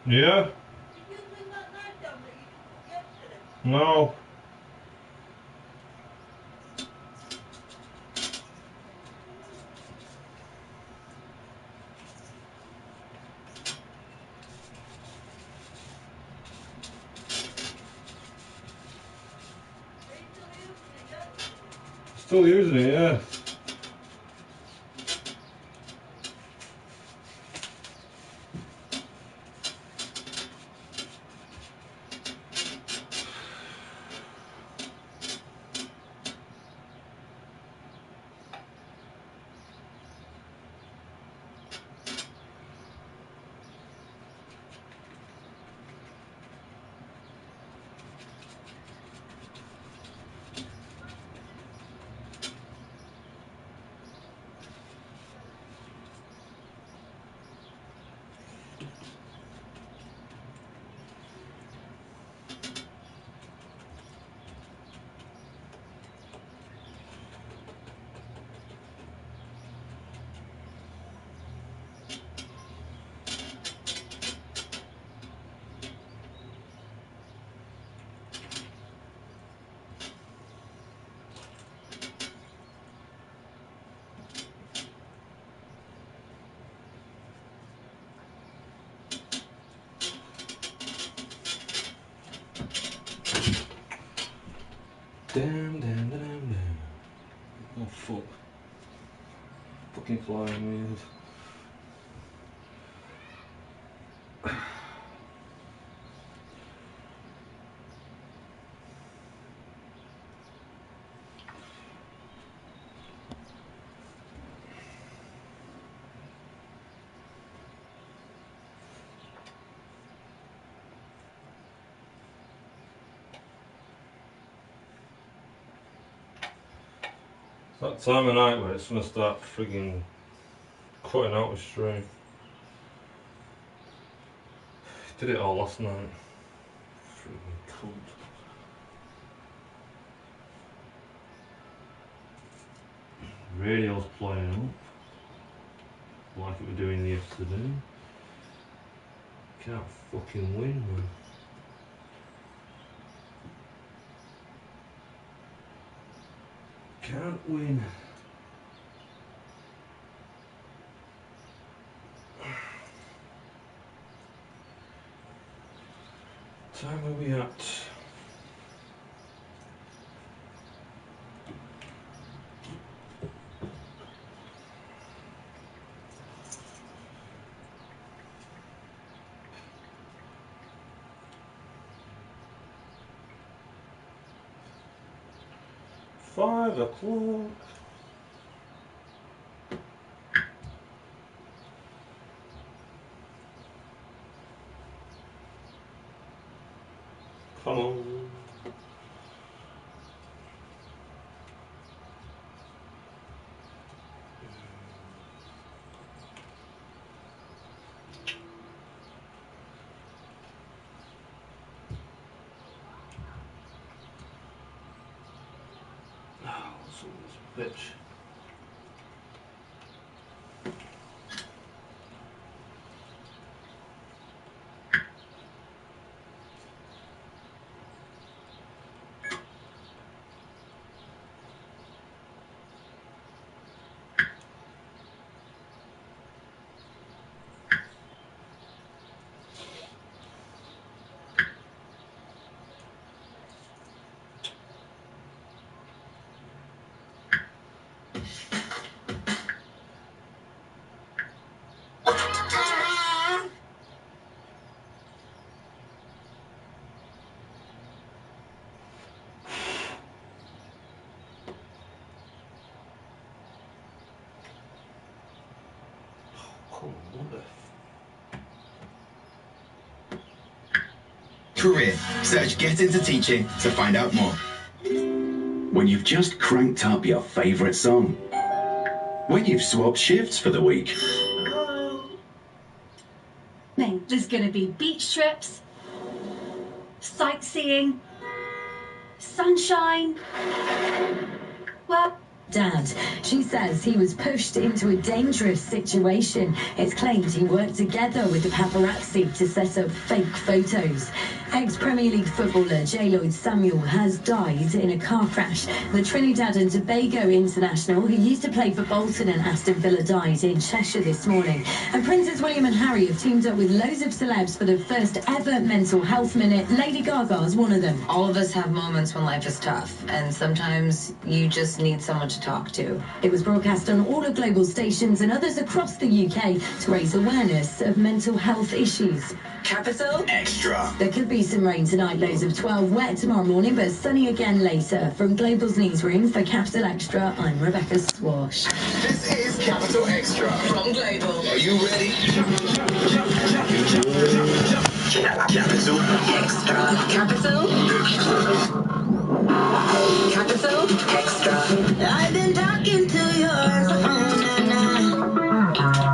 Yeah? No. Still using it, yeah. Damn. Oh fuck. Fucking flying wheels. It's that time of night where it's gonna start frigging cutting out the stream. Did it all last night. Frigging cunt. Radio's playing up like it was doing yesterday. Can't fucking win, man. Can't win. Time are we at? Five o'clock. Come on. Oh, this bitch. Career. Search Get Into Teaching to find out more. When you've just cranked up your favourite song. When you've swapped shifts for the week. There's going to be beach trips, sightseeing, sunshine. Well, Dad. She says he was pushed into a dangerous situation. It's claimed he worked together with the paparazzi to set up fake photos. Ex-Premier League footballer J. Lloyd Samuel has died in a car crash. The Trinidad and Tobago international, who used to play for Bolton and Aston Villa, died in Cheshire this morning. And Princes William and Harry have teamed up with loads of celebs for the first ever mental health minute. Lady Gaga is one of them. All of us have moments when life is tough, and sometimes you just need someone to talk to. It was broadcast on all of global stations and others across the UK to raise awareness of mental health issues. Capital Extra. There could be some rain tonight, lows of 12, wet tomorrow morning, but sunny again later. From Global's newsroom for Capital Extra, I'm Rebecca Swash. This is Capital Extra. from Global. Are you ready? Capital Extra. Capital. Capital Extra. I've been talking to yours. Oh, no, no.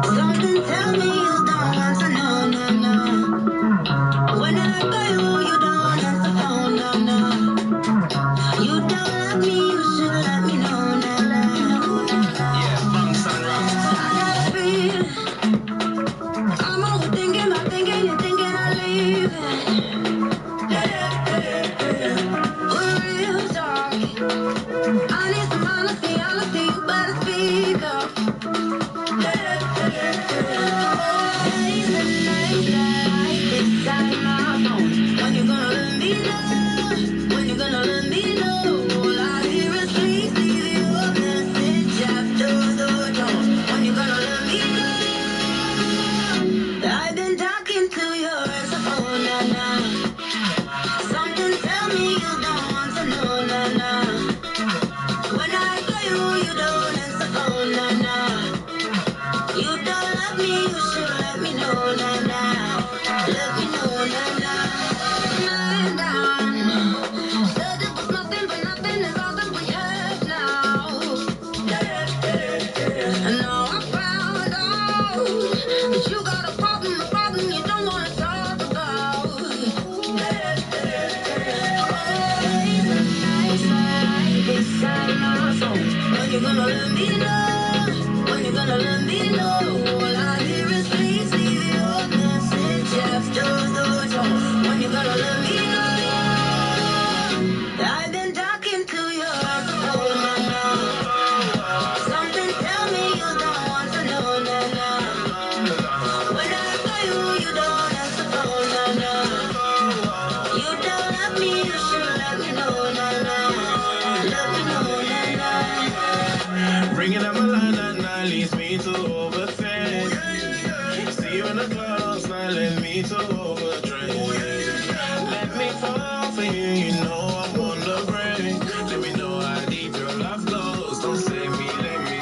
Something tell me you don't want to know, no, no. When I call you, you don't answer phone, no, no. You don't love me, you should let me know, no, no. Yeah, funk sunrise. I got a feeling. I'm overthinking, my thinking, you're thinking I leave it. We're real talk. I need some honesty, honesty, you better speak up. When you gonna let me know? When you gonna let me know? All I hear is please leave your message after the tone. When you gonna let me know? I've been talking to yours, oh na na. Something tell me you don't want to know, na na. When I call you, you don't answer phone, na na. You don't love me, you should let me know, na na. Let me know, na na. Lying down. Said it was nothing, but nothing is all that we have now. And now I found out that you got a problem you don't want to talk about. When you gonna let me know? When you gonna let me know? All I hear is please leave your message after the tone. When you gonna let me know? I've been talking to yours, oh na na. Something tell me you don't want to know, na na. When I call you, you don't answer phone, na na. You don't love me, you should let me know, na na. Let me know, na na. Bringing up my line that night leads me to overthink. See you in the club last night led me to overdrink. Let me fall for you, you know I'm on the brink. Let me know how deep your love goes. Don't save me, let me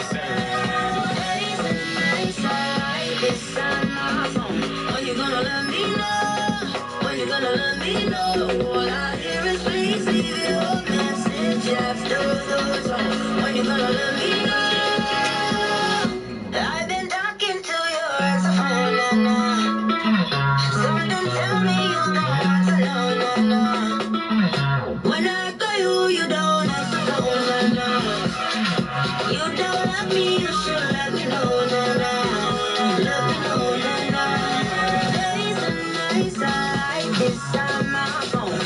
When you gonna let me know? When you gonna let me know? All I hear is please leave your message after the tone. When you gonna let me know? I've been talking to yours, oh na na. Something tell me you don't want to know, na na. When I call you, you don't answer phone, na na. You don't love me, you should let me know, na na. Let me know, na na. Days and nights I like this on my phone.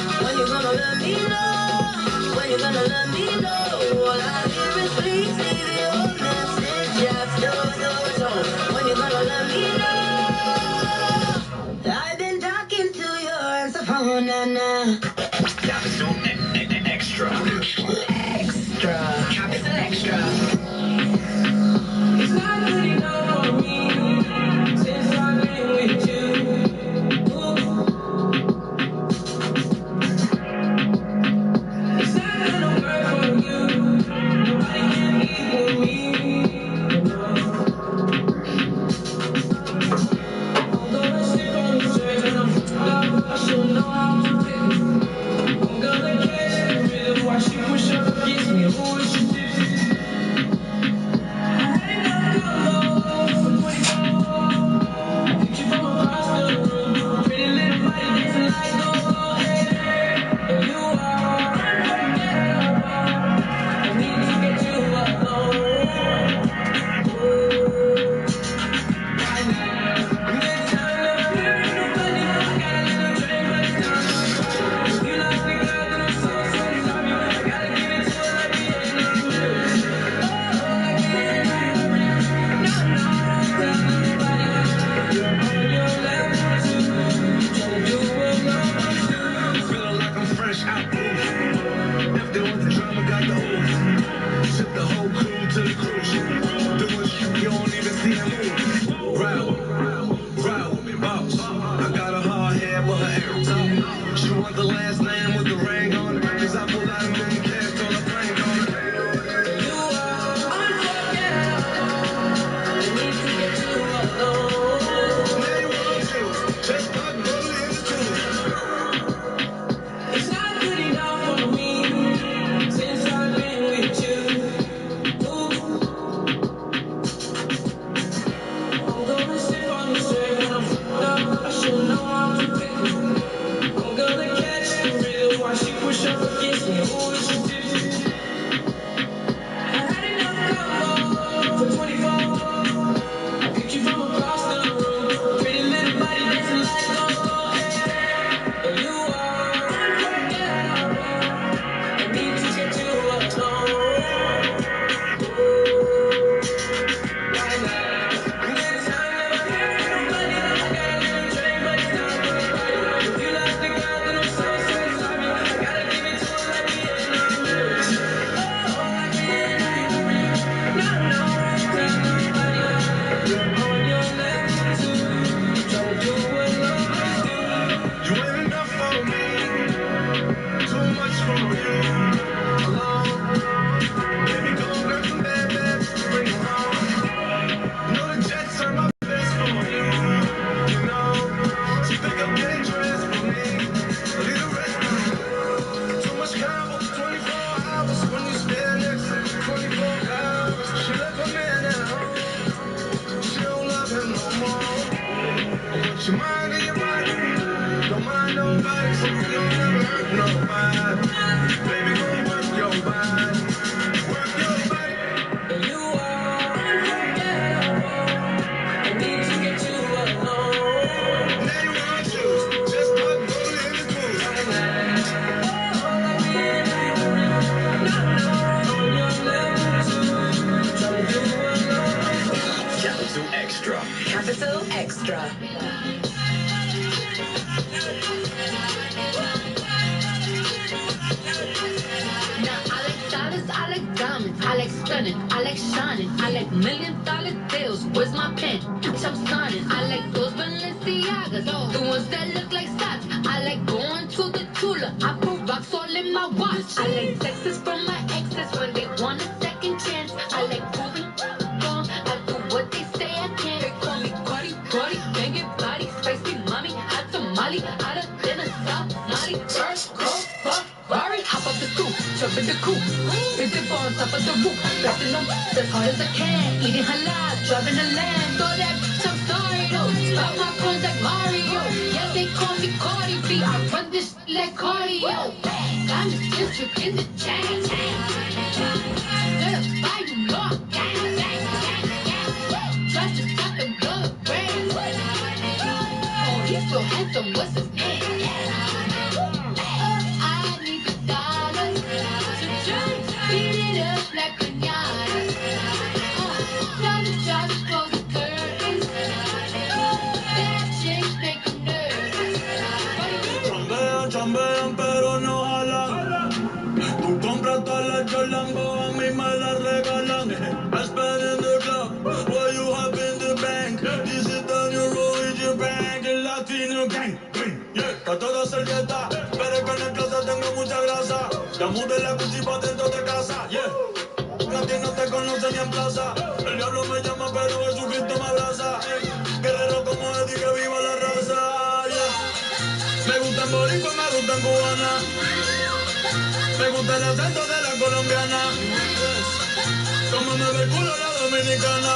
Put your mind on your body. Don't mind nobody, so you don't never hurt nobody. Baby, go work your body. Work your body. You are unforgettable. I need to get you alone. Now you wanna choose. Just put bullet in the booth. Capital Extra. Capital Extra. Now I like dollars, I like diamonds, I like stunning, I like shining, I like $1,000,000 bills. Where's my pen? Bitch, I'm signing. I like those Balenciagas, the ones that look like socks. I like going to the Tula. I put rocks all in my watch. I like texts from my exes when they want a second chance. I like proving wrong. I do what they say I can't. They call me Cardi, Cardi, banging body, spicy mommy, hot tamale, hotter than a Somali. First, go, fuck. Rari, hop up the scoop, jump in the coop, hit the bar on top of the roof, flexing them as hard as I can, eating halal, driving a lamb, throw that bitch, I'm sorry though, spot my coins like Mario, yeah they call me Cardi B, I run this like cardio, I'm just district in the chain, certified you know I'm gang, try to stop the blood rain, oh he's so handsome, what's his name? Chambean pero no jalan. Tú compras todas las Jolango, a mí me las regalan. I spend in the club, what you have in the bank. This is the new rule with your bank, el Latino gang. Yeah, está toda servieta, pero es que en el closet tengo mucha grasa. Ya mudé la cuchi pa' dentro de casa, yeah. A ti no te conoce ni en plaza. El diablo me llama, pero Jesucristo me abraza. Guerrero como Eddie, que viva la raza, yeah. Me gustan boricua, me gustan cubana. Me gusta el acento de la colombiana. Como me ve el culo la dominicana.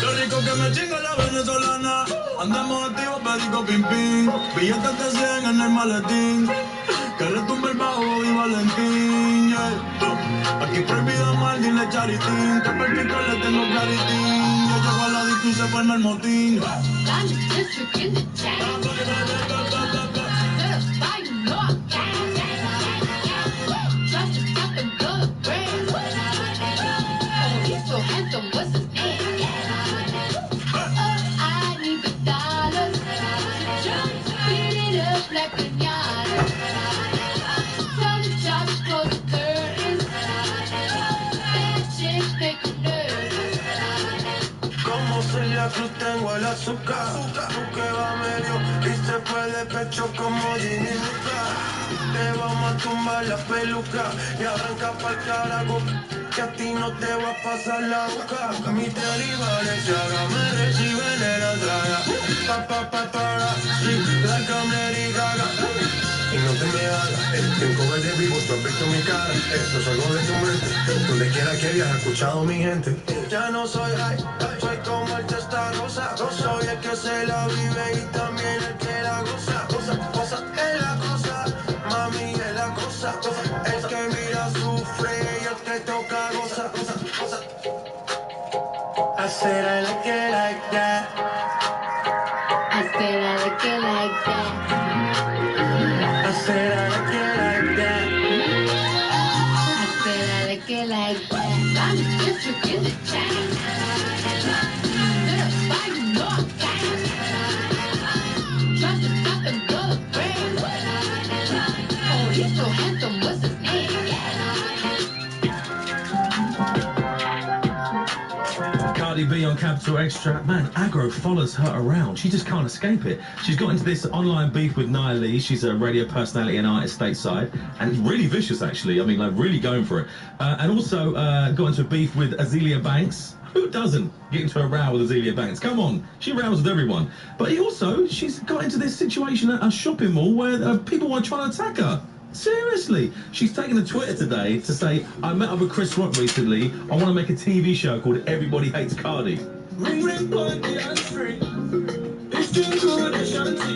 Lo rico que me chinga la venezolana. Andamos activos, perico pim pim. Billetes de 100 en el maletín. Que retumbe el bajo y Valentín, yeah. Aquí prohibido mal, dile charitín. Que per pico le tengo claritín. Yo llego a la disco y se forma el motín. I'm the district in the chain. Certified, you know I'm gang. Try to stop the blood rain. Oh, he's so handsome, what's his name? I need the dollars to beat it up like piñata. Tell the job to close the curtains. Bad chicks make you nervous. Como Celia Cruz tengo el azúcar. Tú que va medio y se fue de pecho como Ginny Luca. Te vamos a tumbar la peluca y arranca pa'l carajo. Que a ti no te va a pasar la boca. Mi delivery se haga, me reciben en la entrada. Para, sí, like I'm Lady Gaga. Y no te me hagas, en cover de vivo, tú has visto mi cara. Esto es algo de tu mente. Donde quiera que hayas escuchado mi gente. Ya no soy high, soy como el testarosa. Soy el que se la vive y también el que la goza. Cosa es la cosa, mami es la cosa. El que mira sufre y el que toca goza. I said I like it like that. I said I like it like that. I said I like it like that. I said I like it like that. I'm the district in the chain. Certified, you know I'm gang. Try to stop the blood rain. Oh, he's so handsome, what's his name? Cardi B on Capital Extra. Man, aggro follows her around. She just can't escape it. She's got into this online beef with Nia Lee. She's a radio personality and artist stateside. And it's really vicious, actually. I mean, like, really going for it. And also got into a beef with Azealia Banks. Who doesn't get into a row with Azealia Banks? Come on. She rows with everyone. But she's got into this situation at a shopping mall where people were trying to attack her. Seriously, she's taken to Twitter today to say, I met up with Chris Rock recently. I want to make a TV show called Everybody Hates Cardi. Ring, ring, boy, the street. It's 15 good Ashanti.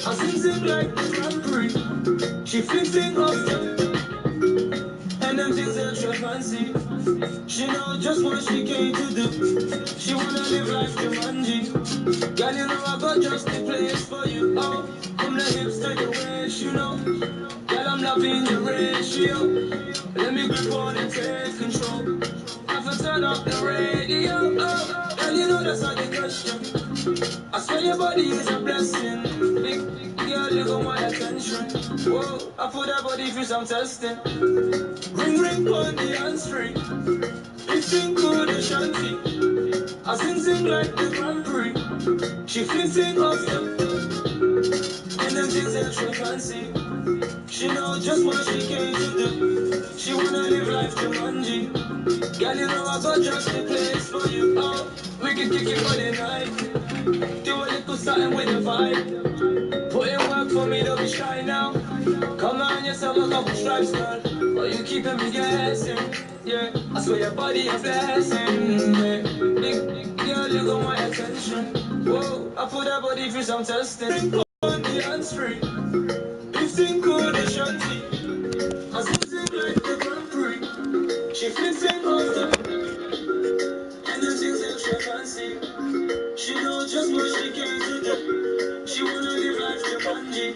I sing like the Grand Prix. She fixing up the and them things extra fancy. She know just what she came to do. She wanna live life Jumanji. Girl, you know I got just the place for you. Oh, from the hips to the waist, you know. Girl, I'm loving your ratio. Let me grip on and take control. Have to turn up the radio. Oh, girl, you know that's not the question. I swear your body is a blessing. Big girl, you got my attention. Whoa, I put that body through some testing. Ring ring on the handstring. 15 good Ashanti. I sing like the Grand Prix. She fixing off them and them things extra fancy. She know just what she came to do. She wanna live life Jumanji. Girl, you know I got just the place for you. Oh, we can kick it for the night. Do a little something with the vibe. Put in work for me, don't be shy now. Come on, yourself a couple stripes, girl. Oh, you keeping me guessing. Yeah, I swear your body a blessing. Yeah, big girl, you got my attention. Whoa, I put that body through some testing. On the handstring. 15 good Ashanti. I sing like the Grand Prix. She fixing off the and the things extra fancy. She know just what she came to do. She wanna live life Jumanji.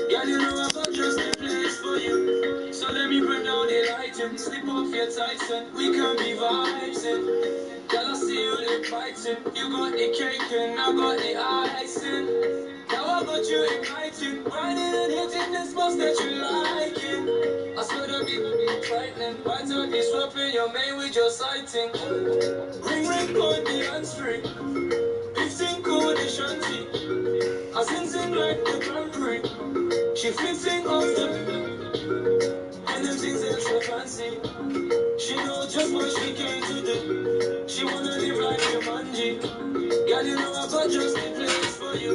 Girl, you know I got just the place for you. So let me bring down the lighting. Slip off your tights and we can be vibing. Girl, I see you lip biting. You got the cake and I got the icing. Now I got you igniting. Riding and hitting the spots that you liking. I swear to be frightening. Right to be swapping your mane with your sighting. Ring ring on the handstring. 15 good Ashanti. I sing like the Grand Prix. She fixing off the and them things extra fancy. She know just what she came to do. She wanna live like Jumanji. Girl, you know I got just the place for you.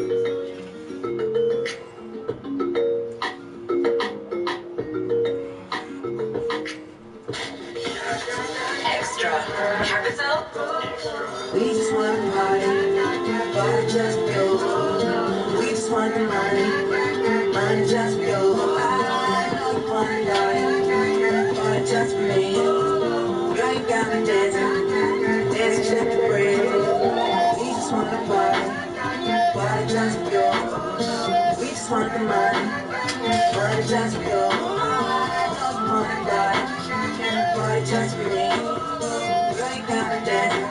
Extra. Capital. We just want to party. Party just go. We just want the money. Money just go. I know you want to party. Party just for me. Girl, you got me dancing. Dancing shit to breathe. We just want to party. Party just go. We just want the money. Money just go. I know you want to party. Party just for me. Girl, you got me dancing.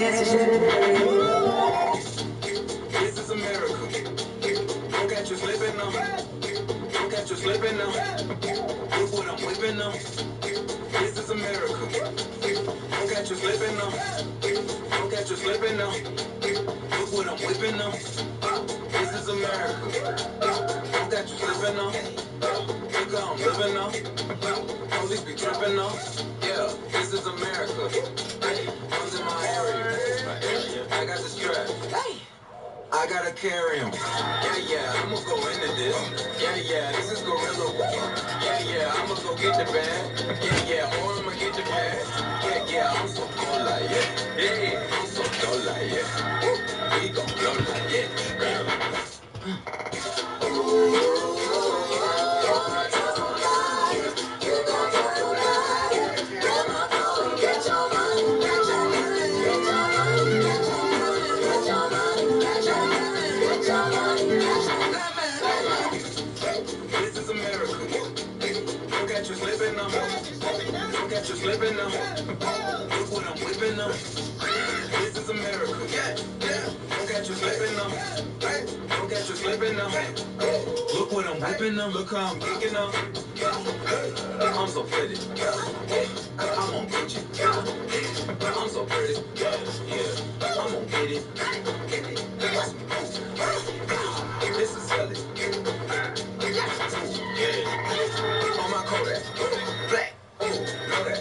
Dancing shit to breathe. This is America. Don't catch you slipping now. Don't catch you slipping now. Look what I'm whipping now. This is America. Don't catch you slipping now. Don't catch you slipping now. Look what I'm whipping now. This is America. Don't catch you slipping now. Look how I'm living now. Police be tripping now. Yeah, this is America. Comes in my area. I got the strap. I gotta carry him. Yeah, I'ma go into this. Yeah, this is gorilla. Yeah, I'ma go get the bag. Yeah, or I'ma get the bag. Yeah, I'm so cold like yeah. I'm so cold like yeah. We gon' blow like yeah. This is America. Don't catch you slipping now. Don't catch you slipping now. Look what I'm whipping now. This is America. Don't catch you slipping now. Don't catch you slipping now. Look what I'm whipping now. Look how I'm kicking now. I'm so pretty. I'm on Gucci. I'm so pretty. Yeah, I'm on get it. This is Scully. On my Kodak. Black. Know that.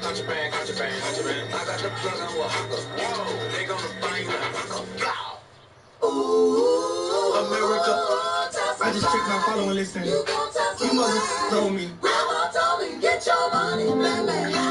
100 bands. Contraband. I got the plug on Oaxaca. Whoa, they gonna find you like Oaxaca. Ooh, America. I just checked my following list and you mother told me. Grandma told me, get your money, man.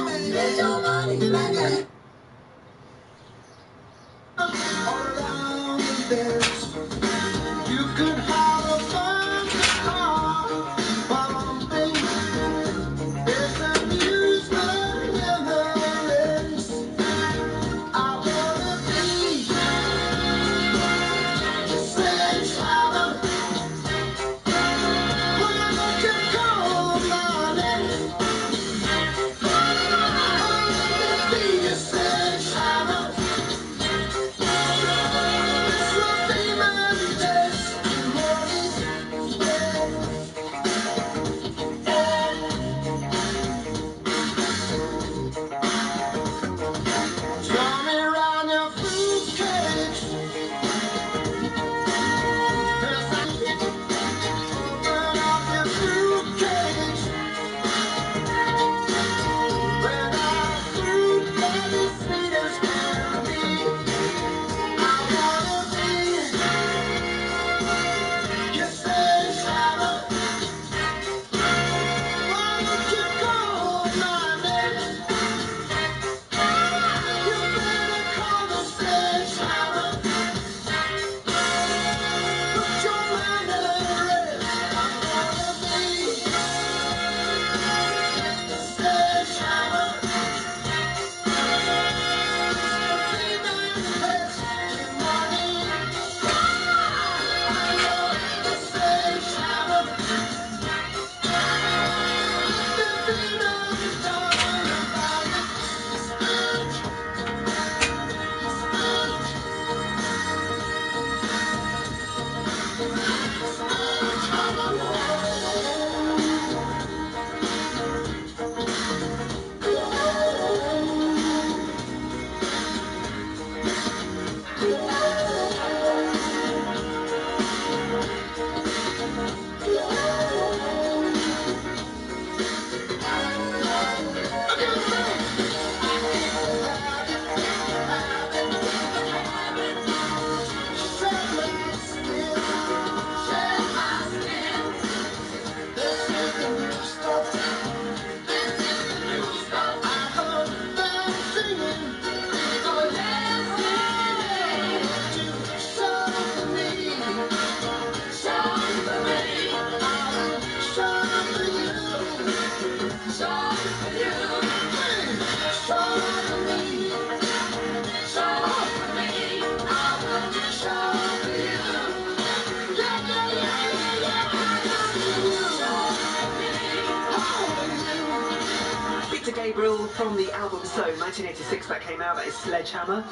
Gabriel from the album So, 1986 that came out, that is Sledgehammer.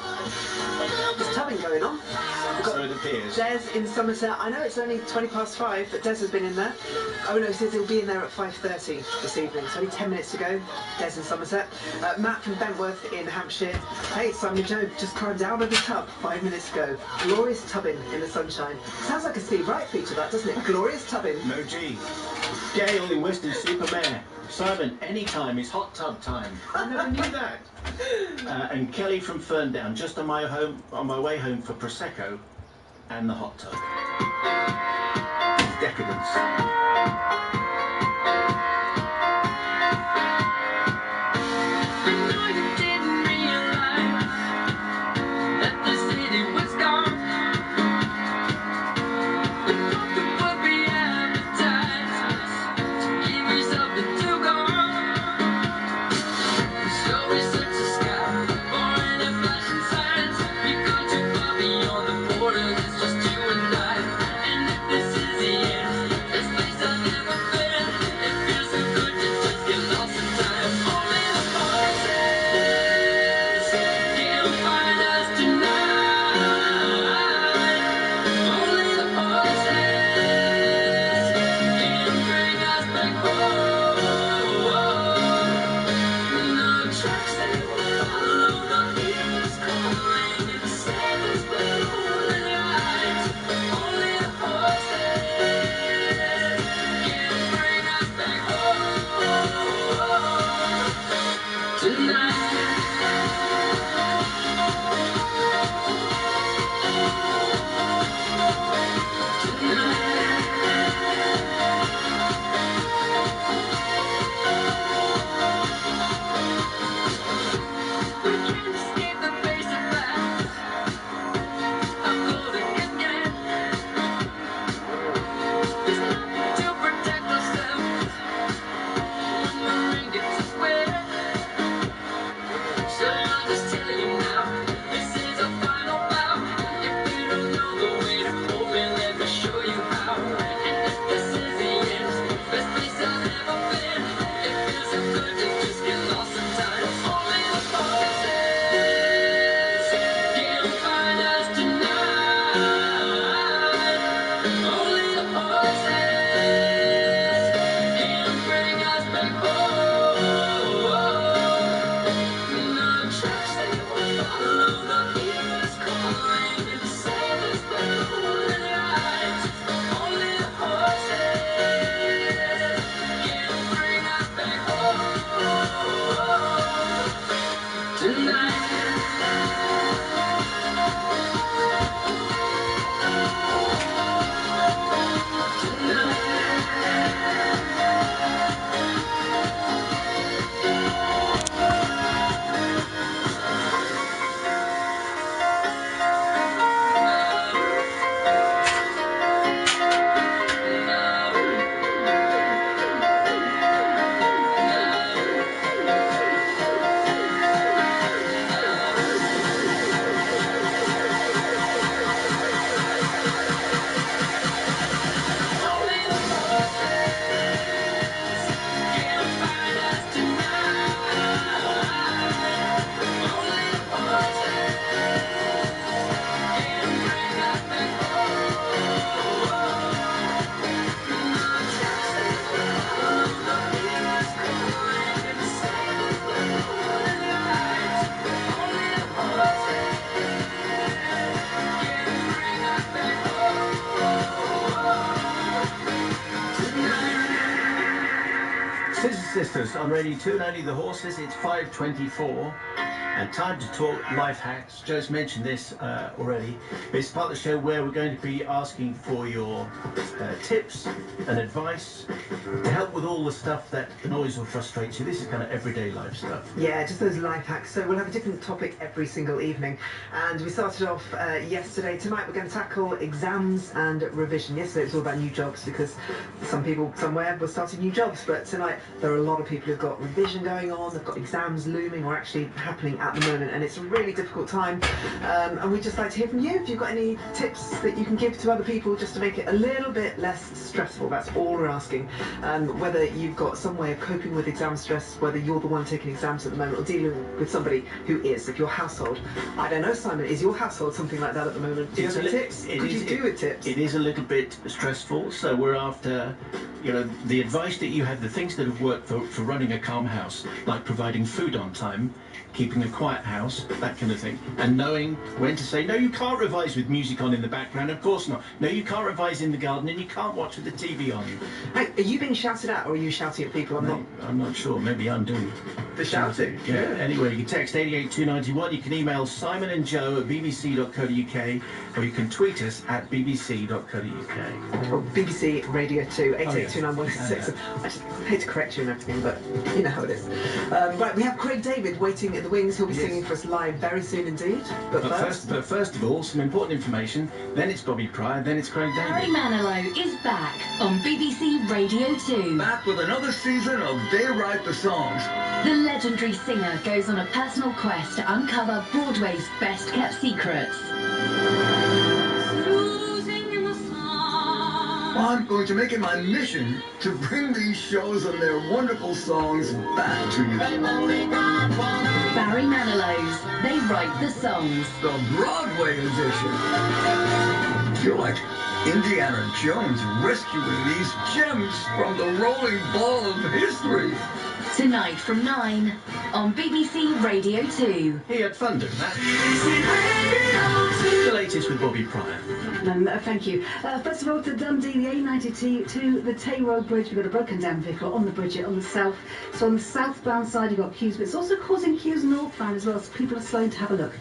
There's tubbing going on. We've got So it appears. Des in Somerset. I know it's only 5:20, but Des has been in there. Oh no, he says he'll be in there at 5:30 this evening. It's only 10 minutes to go. Des in Somerset. Matt from Bentworth in Hampshire. Hey, Simon Joe just climbed out of the tub 5 minutes ago. Glorious tubbing in the sunshine. Sounds like a Steve Wright feature, that, doesn't it? Glorious tubbing. No G. Gail in Weston-super-Mare. Simon, anytime is hot tub time. I never knew that. And Kelly from Ferndown, just on my way home for Prosecco and the hot tub. Decadence. Sisters on Radio 2 and only the horses. It's 5:24 and time to talk life hacks. Joe's mentioned this already. It's part of the show where we're going to be asking for your tips and advice to help with all the stuff that annoys or frustrates you. This is kind of everyday life stuff. Yeah, just those life hacks. So we'll have a different topic every single evening. And we started off yesterday. Tonight we're going to tackle exams and revision. Yesterday it was all about new jobs because some people somewhere were starting new jobs. But tonight there are a lot of people who've got revision going on. They've got exams looming or actually happening at the moment. And it's a really difficult time. And we'd just like to hear from you if you've got any tips that you can give to other people just to make it a little bit less stressful. That's all we're asking. whether you've got some way of coping with exam stress, whether you're the one taking exams at the moment or dealing with somebody who is, if your household. I don't know, Simon, is your household something like that at the moment? Do you have any tips? Could you do with tips? It is a little bit stressful, so we're after, you know, the advice that you have, the things that have worked for running a calm house, like providing food on time, keeping a quiet house, that kind of thing, and knowing when to say, no, you can't revise with music on in the background, of course not. No, you can't revise in the garden, and you can't watch with the TV on. Hey, are you being shouted at, or are you shouting at people? I'm not sure. Maybe I'm doing the shouting. Yeah. Anyway, you can text 88291. You can email simonandjoe@bbc.co.uk, or you can tweet us at bbc.co.uk. Or BBC Radio 2 8829166. I just hate to correct you and everything, but you know how it is. Right, we have Craig David waiting in the wings. He'll be singing for us live very soon indeed. But first of all, some important information. Then it's Bobby Pryor. Then it's Craig David. Barry Manilow is back on BBC Radio 2. Back with another season of They Write the Songs. The legendary singer goes on a personal quest to uncover Broadway's best-kept secrets. I'm going to make it my mission to bring these shows and their wonderful songs back to you. Barry Manilow's They Write the Songs. The Broadway edition. You're like Indiana Jones rescuing these gems from the rolling ball of history. Tonight from 9 on BBC Radio 2. He had fun doing that. The latest with Bobby Pryor. Thank you. First of all, to Dundee, the A92 to the Tay Road Bridge. We've got a broken down vehicle on the bridge on the south. So on the southbound side, you've got queues, but it's also causing queues northbound as well, so people are slowing to have a look.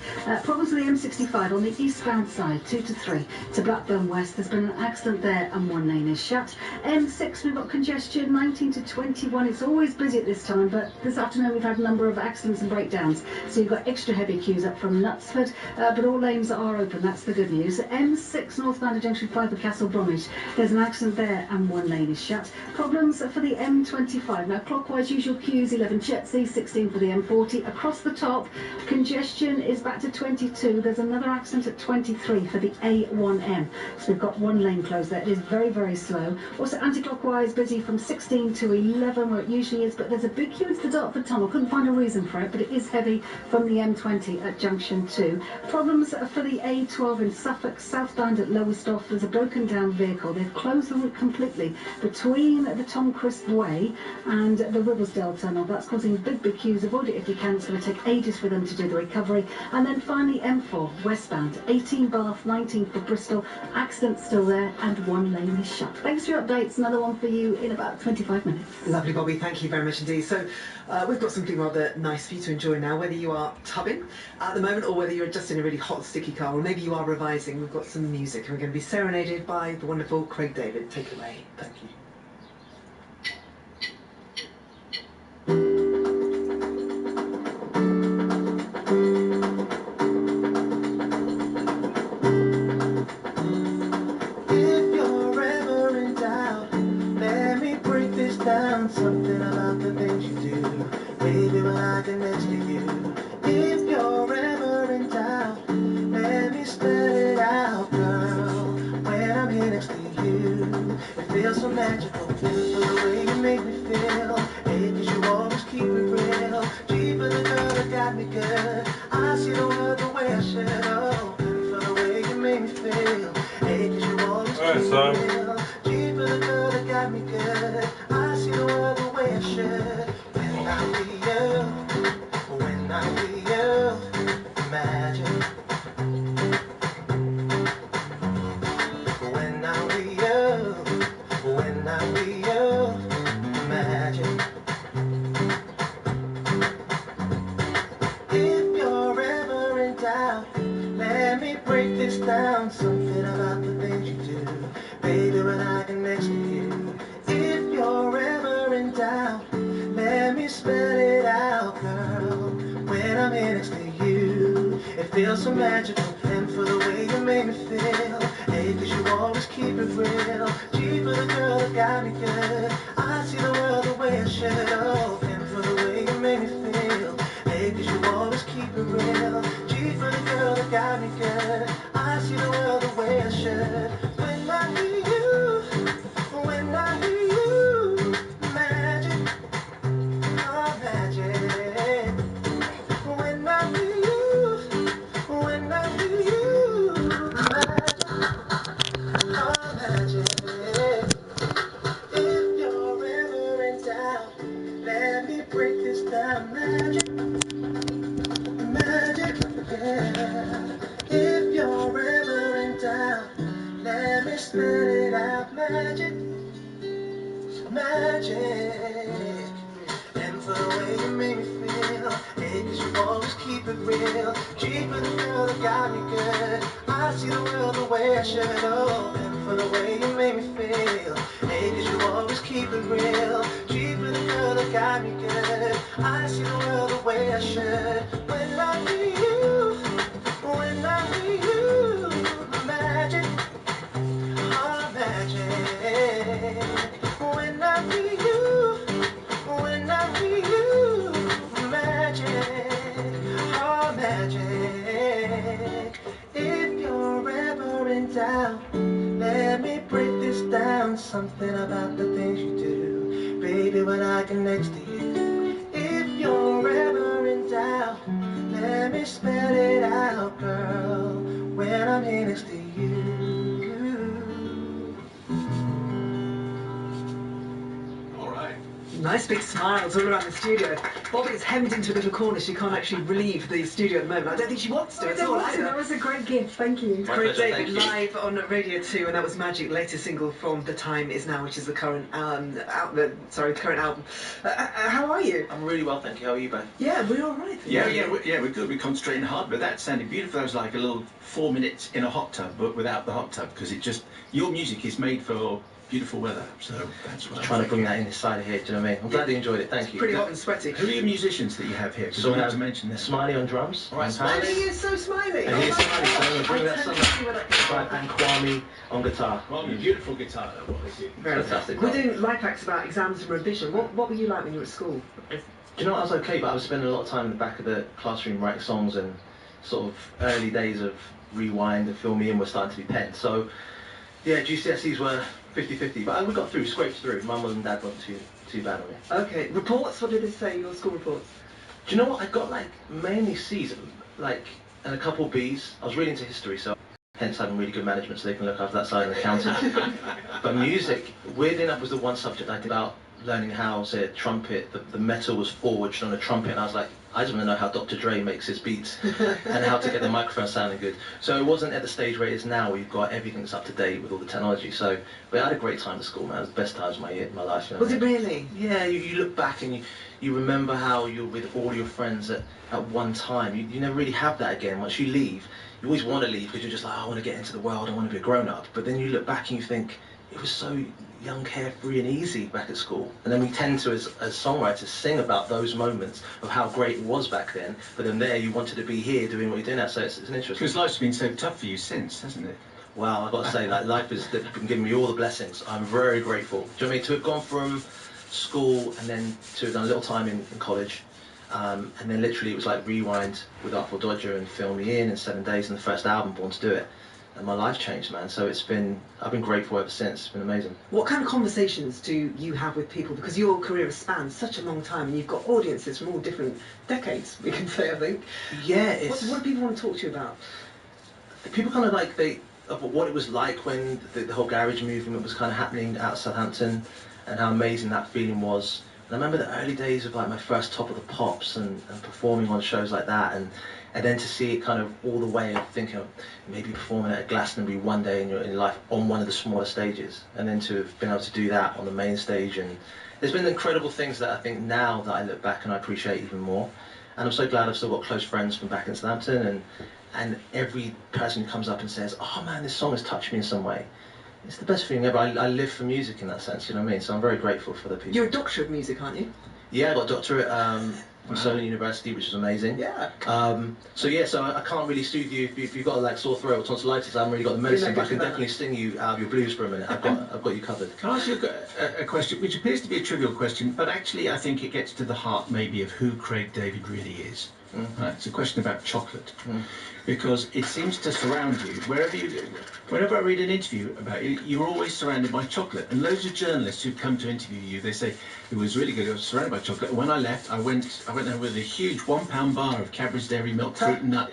Problems with the M65 on the eastbound side, 2 to 3 to Blackburn West. There's been an accident there and one lane is shut. M6, we've got congestion, 19 to 21. It's always busy at this time, but this afternoon we've had a number of accidents and breakdowns. So you've got extra heavy queues up from Knutsford, but all lanes are open. That's the good news. M6 northbound to Junction 5 with Castle Bromwich. There's an accident there and one lane is shut. Problems for the M25. Now clockwise usual queues, 11 Chertsey, 16 for the M40. Across the top, congestion is back to 22. There's another accident at 23 for the A1M. So we've got one lane closed there. It is very, very slow. Also anti-clockwise busy from 16 to 11 where it usually is, but there's a big queue into the Dartford Tunnel. Couldn't find a reason for it, but it is heavy from the M20 at Junction 2. Problems for the A12 in Suffolk, southbound at Lowestoft. There's a broken down vehicle. They've closed the route completely between the Tom Crisp Way and the Ribblesdale Tunnel. That's causing big queues. Avoid it if you can. It's going to take ages for them to do the recovery. And then finally M4 westbound, 18 Bath, 19 for Bristol. Accident still there and one lane is shut. Thanks for your updates. Another one for you in about 25 minutes. Lovely, Bobby. Thank you very much indeed. So we've got something rather nice for you to enjoy now, whether you are tubbing at the moment or whether you're just in a really hot, sticky car, or maybe you are revising. We've got some music and we're going to be serenaded by the wonderful Craig David. Take it away. Thank you. If you're ever in doubt, let me break this down. Something about the things you do, baby, when I get next to you. If you're ever in doubt, let me spell it out, girl. When I'm here next to you, it feels so magical. Beautiful the way you make me feel. Hey, 'cause you always keep it real. Deeper the girl that got me good. I see the world the way I should. Oh, beautiful the way you make me feel. Hey, 'cause you always keep it real. Deeper the girl that got me good. I see the world the way I should. When I'm with you, when I'm with you, imagine. When I'm with you, when I'm with you, imagine. If you're ever in doubt, let me break this down. Something about the things you do, baby, when I get next to you. If you're ever in doubt, let me spell it out, girl. When I'm here next to you, it feels so magical. And for the way you make me feel, hey, 'cause you always keep it real. Deeper the girl that got me good. I see the world the way I should. Oh, and for the way you make me feel, hey, 'cause you always keep it real. Deeper the girl that got me good. I see the world the way I should. When I hear you, when I hear you, break this down, magic, magic, yeah. If you're ever in doubt, let me spell it out, magic, magic. And for the way you make me feel, hey, 'cause you always keep it real. Keeping the girl that got me good. I see the world the way I should, oh. And for the way you make me feel, hey, 'cause you always keep it real. Keeping the girl that got me good. I see the world the way I should. When I'm with you, when I'm with you, magic, oh magic. When I'm with you, when I'm with you, magic, oh magic. If you're ever in doubt, let me break this down. Something about the things you do, baby, when I get next to you. If you're ever in doubt, let me spell it out, girl, when I'm here next to you. Nice big smiles all around the studio. Bobby is hemmed into a little corner. She can't actually leave the studio at the moment. I don't think she wants to. I don't want to. That was a great gift. Thank you. Craig David live on Radio 2, and that was Magic, latest single from The Time Is Now, which is the current current album. How are you? I'm really well, thank you. How are you, Ben? Yeah, we're all right. We're good. We're concentrating hard, but that sounded beautiful. That was like a little 4 minutes in a hot tub, but without the hot tub, because it just, your music is made for beautiful weather, so that's what I'm trying to bring that inside here, do you know what I mean? I'm glad you enjoyed it, thank you. Pretty hot and sweaty. Who are your musicians that you have here? So we have to mention this. Smiley on drums. Right, Smiley is so smiley. And here's Smiley, so I'm going to bring that song up. And Kwame on guitar. Kwame, beautiful guitar, though, Very fantastic. We're doing life hacks about exams and revision. What were you like when you were at school? Do you know what, I was okay, but I was spending a lot of time in the back of the classroom writing songs, and sort of early days of Rewind and Fill Me In were starting to be penned. So, yeah, GCSEs were 50-50, but we got through, scraped through. Mum and Dad weren't too bad on me. Okay, reports, what did they say, your school reports? Do you know what, I got like mainly C's, like, and a couple B's. I was really into history, so hence having really good management so they can look after that side of the accounting. But music, weirdly enough, was the one subject I did about learning how, say, a trumpet, the metal was forged on a trumpet, and I was like, I just want to know how Dr. Dre makes his beats and how to get the microphone sounding good. So it wasn't at the stage where it is now, where you've got everything that's up to date with all the technology. So, but I had a great time at school, man. It was the best times of my life. You know? Was it really? Yeah, you look back and you remember how you're with all your friends at one time. You never really have that again. Once you leave, you always want to leave because you're just like, oh, I want to get into the world, I want to be a grown-up. But then you look back and you think, it was so young, carefree and easy back at school. And then we tend to, as songwriters, sing about those moments of how great it was back then, but then there you wanted to be here doing what you're doing now, so it's an interesting... Because life's been so tough for you since, hasn't it? Well, I've got to say, like, life has been giving me all the blessings. I'm very grateful. Do you know what I mean? To have gone from school and then to have done a little time in college, and then literally it was like Rewind with Artful Dodger and Fill Me In 7 days, and the first album, Born to Do It. And my life changed, man. So I've been grateful ever since. It's been amazing. What kind of conversations do you have with people? Because your career has spanned such a long time, and you've got audiences from all different decades, we can say, I think. Yeah, what do people want to talk to you about? People kind of like of what it was like when the whole garage movement was kind of happening out of Southampton, and how amazing that feeling was. And I remember the early days of like my first Top of the Pops and performing on shows like that, and then to see it kind of all the way of thinking of maybe performing at Glastonbury one day in your life on one of the smaller stages, and then to have been able to do that on the main stage. And there's been incredible things that I think now that I look back and I appreciate even more. And I'm so glad I've still got close friends from back in Southampton, and every person who comes up and says, oh man, this song has touched me in some way. It's the best feeling ever. I live for music in that sense, you know what I mean? So I'm very grateful for the people. You're a doctor of music, aren't you? Yeah, I got a doctorate from Solent University, which was amazing. Yeah. So I can't really soothe you if you've got like sore throat or tonsillitis. I haven't really got the medicine, but I can definitely sting you out of your blues for a minute. I've got you covered. Can I ask you a question, which appears to be a trivial question, but actually I think it gets to the heart maybe of who Craig David really is? Right, it's a question about chocolate. Because it seems to surround you. Whenever I read an interview about you, you're always surrounded by chocolate. And loads of journalists who come to interview you, they say, it was really good, I was surrounded by chocolate. And when I left, I went there with a huge £1 bar of Cadbury's Dairy Milk, fruit and nut.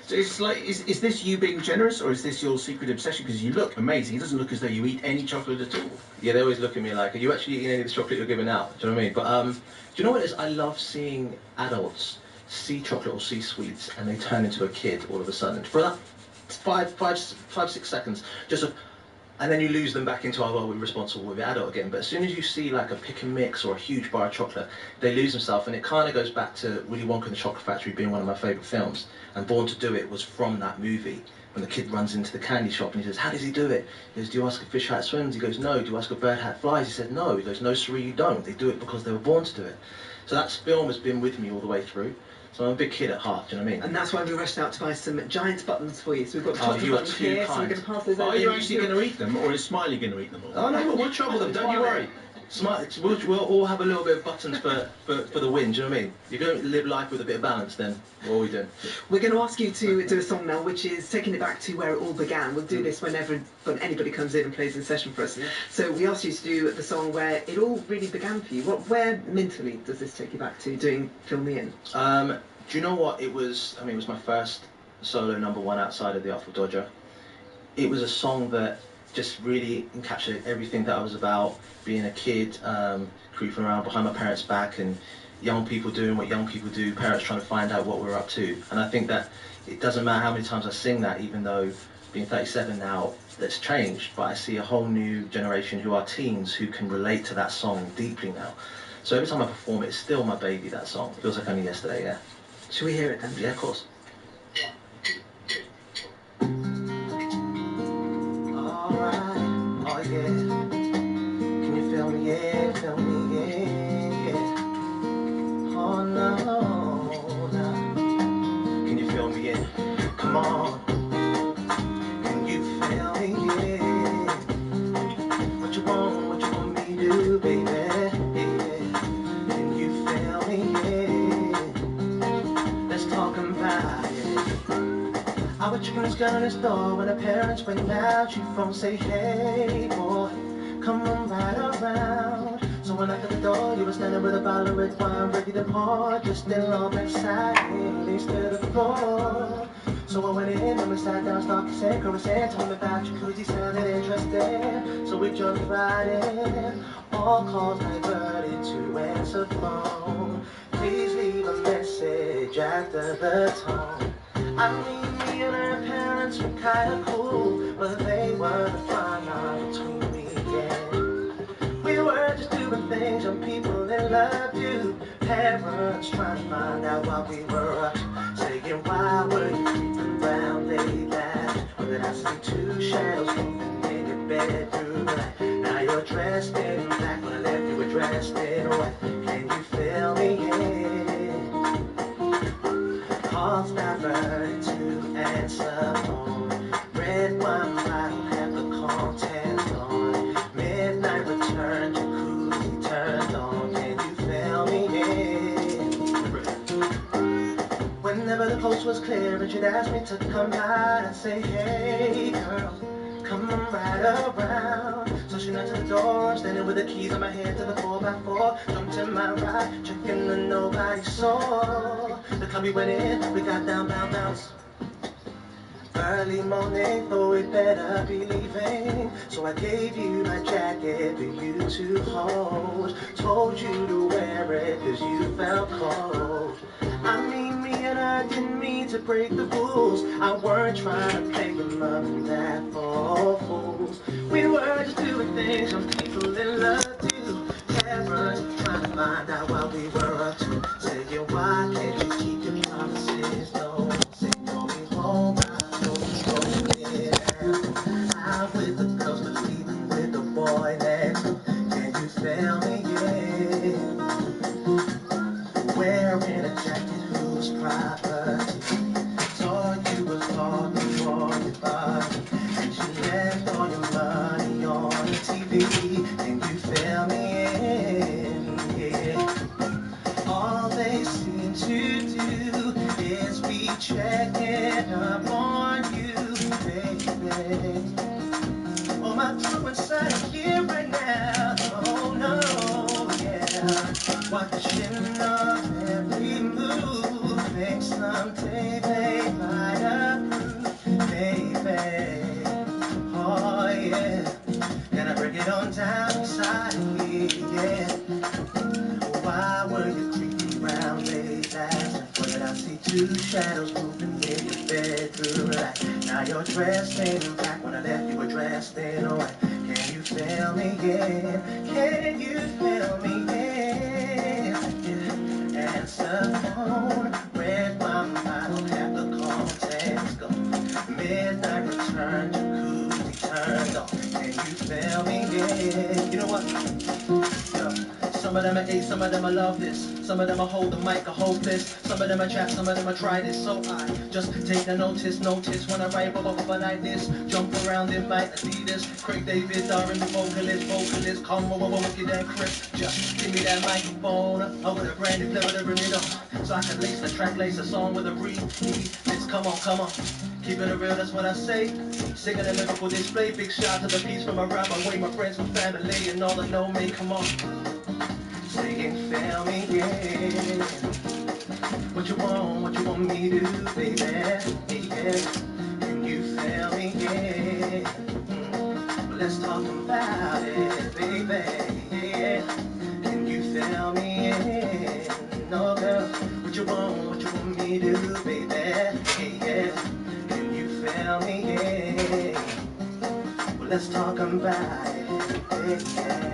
So it's like, is this you being generous, or is this your secret obsession? Because you look amazing. It doesn't look as though you eat any chocolate at all. Yeah, they always look at me like, are you actually eating any of the chocolate you're giving out? Do you know what I mean? But do you know what it is? I love seeing adults see chocolate or see sweets and they turn into a kid all of a sudden. For that 5-6 seconds, and then you lose them back into, oh, well, we're responsible with the adult again. But as soon as you see like a pick and mix or a huge bar of chocolate, they lose themselves. And it kind of goes back to Willy Wonka and the Chocolate Factory being one of my favourite films. And Born to Do It was from that movie. When the kid runs into the candy shop and he says, how does he do it? He goes, do you ask a fish how it swims? He goes, no. Do you ask a bird how it flies? He said, no. He goes, no, sir, you don't. They do it because they were born to do it. So that film has been with me all the way through. So I'm a big kid at heart, do you know what I mean? And that's why we rushed out to buy some giant buttons for you. So we've got Oh, chocolate you are buttons too here, so we're kind. going to pass those over. Are you actually going to eat them, or is Smiley going to eat them all? Oh no, we'll trouble them, don't you worry. We'll all have a little bit of buttons for the win, do you know what I mean? You're going to live life with a bit of balance then, what are we doing? We're going to ask you to do a song now, which is taking it back to where it all began. We'll do this when anybody comes in and plays in session for us. Yeah. So we asked you to do the song where it all really began for you. Where mentally does this take you back to doing Fill Me In? Do you know what? It was my first solo #1 outside of the Artful Dodger. It was a song that just really encapsulated everything that I was about, being a kid, creeping around behind my parents' back, and young people doing what young people do, parents trying to find out what we're up to. And I think that it doesn't matter how many times I sing that, even though being 37 now, that's changed, but I see a whole new generation who are teens who can relate to that song deeply now. So every time I perform it, it's still my baby, that song. It feels like only yesterday, yeah. Should we hear it then? Yeah, of course. Alright, oh yeah. Can you feel me? Yeah, feel me? Yeah, yeah. Oh no, no. Can you feel me? Yeah. Come on. Can you feel me? Yeah. What you want me to do, baby? Yeah. Can you feel me? Yeah. Let's talk about it. I was checking this girl next door when her parents went out. She phone say, hey boy, come on right around. So when I got the door, you were standing with a bottle of red wine ready to pour, just in love inside, leads to the floor. So I went in and we sat down, started to say, conversation, told me about your cruise, he sounded interested. So we jumped right in, all calls diverted to answer phone. Please leave a message after the tone. I mean, me and her parents were kinda cool, but they were the fine line between me and we were just doing things young people in love do. Parents trying to find out why we were up, saying why were you creeping around late last? Or that I see two shadows moving in your bedroom light. Now you're dressed in black, when I left you were dressed in white. Can you feel me? Yeah. Calls diverted to answer phone. Red wine bottle had the contents on. Midnight return, jacuzzi turned on. Can you feel me? Yeah. Whenever the coast was clear and she'd ask me to come by, I'd say, hey girl, come on right around. So she knocked to the door, I'm standing with the keys on my head to the 4x4. Jumped in my ride, checking that nobody saw. The club we went in, we got down, bounce. Early morning, thought we'd better be leaving. So I gave you my jacket for you to hold. Told you to wear it cause you felt cold. I mean, me and I didn't mean to break the rules. I weren't trying to play your mom and dad for fools. We were just doing things some people in love do. Parents trying to find out what we were up to. Saying, why can't you keep your promises? No, say no, we won't buy. Out with the girls, but leaving with the boy next door. Can you feel me? Yeah. Wearing a jacket whose property. Thought you was talking for your body, and you left all your money on the TV. Can you feel me? Yeah. All they seem to do checking up on you, baby. Oh, my true inside here right now. Oh no, yeah. Watching of every move. Think someday they might approve, baby. Oh yeah. Can I bring it on down inside of me, yeah. Why were you creeping around late last night? What did I see? Two shadows moving in your bedroom light. Now you're dressed in black. When I left you were dressed in white. Can you feel me again? Can you feel me again? Yeah. Answer the phone. Read my mind. Don't have to call. Text go. Midnight return. Jacuzzi turned on. Can you feel me again? You know what? Yo. Some of them I hate, some of them I love this. Some of them I hold the mic, I hope this. Some of them I trap, some of them I try this. So I just take the notice when I write up like this. Jump around in my Adidas. Craig David, R&B vocalist. Come over, wicked and crisp. Just give me that microphone. I with a brand new flavor to bring it on. So I can lace the track, lace a song with a remix. Come on. Keeping it real, that's what I say. Singing a lyrical display. Big shout to the piece from around my way. My friends, my family, and all that know me. Come on. Singing, feel me, yeah. What you want me to do, baby, yeah. Can you feel me, yeah. Well, let's talk about it, baby, yeah. Can you feel me, yeah. No, girl, what you want me to do, baby, yeah. Can you feel me, yeah. Well, let's talk about it, yeah.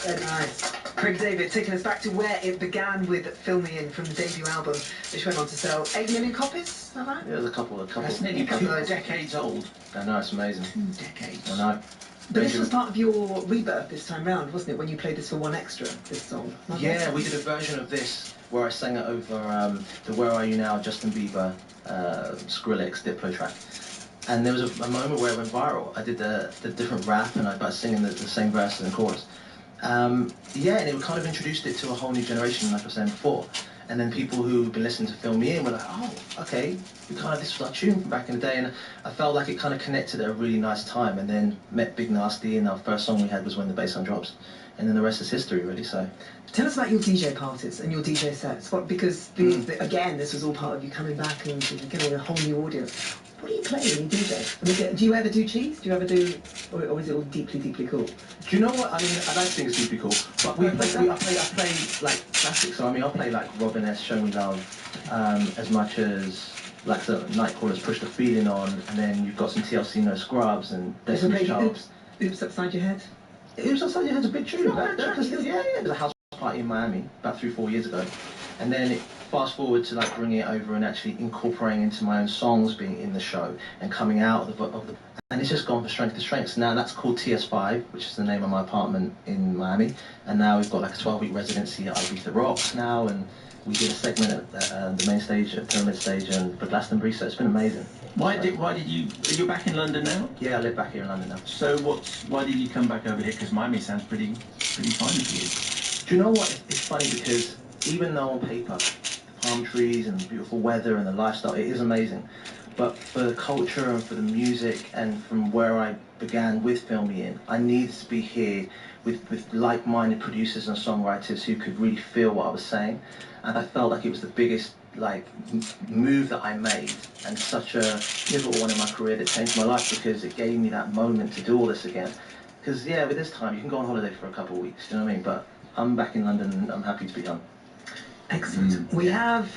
Very nice. Craig David taking us back to where it began with Fill Me In from the debut album, which went on to sell 8 million copies, is that right? Yeah, there's a couple. That's nearly A couple of decades old. I know, it's amazing. 2 decades. I know. But this was part of your rebirth this time round, wasn't it, when you played this for One Extra, this song? Yeah, we did a version of this where I sang it over the Where Are You Now, Justin Bieber, Skrillex, Diplo track. And there was a moment where it went viral. I did the different rap and I was singing the same verses and chorus. Yeah, and it kind of introduced it to a whole new generation, like I was saying before. And then people who've been listening to Fill Me In were like, oh, okay, this was our tune from back in the day. And I felt like it kind of connected at a really nice time. And then met Big Nasty, and our first song we had was When the Bassline Drops. And then the rest is history, really, so. Tell us about your DJ parties and your DJ sets, because again, this was all part of you coming back and getting a whole new audience. What do you play when you DJ? I mean, do you ever do cheese? Do you ever do, or is it all deeply, deeply cool? Do you know what? I mean, I like to think it's deeply cool, but I play like classics. So I mean, I'll play like Robin S, Show Me Love, as much as like the Nightcrawlers, Push the Feeling On, and then you've got some TLC, No Scrubs, and Destiny's Child. Oops Upside Your Head. Oops Upside Your Head's a big tune. Yeah, there's a house party in Miami about 3-4 years ago, and then fast forward to like bringing it over and actually incorporating into my own songs being in the show and coming out of the and it's just gone from strength to strength. So now that's called TS5, which is the name of my apartment in Miami, and now we've got like a 12-week residency at Ibiza Rocks now, and we did a segment at the main stage, at Pyramid Stage, and for Glastonbury, so it's been amazing. Why did you? You're back in London now? Yeah, I live back here in London now. So why did you come back over here? Because Miami sounds pretty fine for you. Do you know what? It's funny because even though on paper, palm trees and beautiful weather and the lifestyle, it is amazing. But for the culture and for the music and from where I began with Fill Me In, I needed to be here with like-minded producers and songwriters who could really feel what I was saying. And I felt like it was the biggest move that I made, and such a pivotal one in my career that changed my life, because it gave me that moment to do all this again. Because yeah, with this time you can go on holiday for a couple of weeks, do you know what I mean? But I'm back in London and I'm happy to be home. Excellent. We have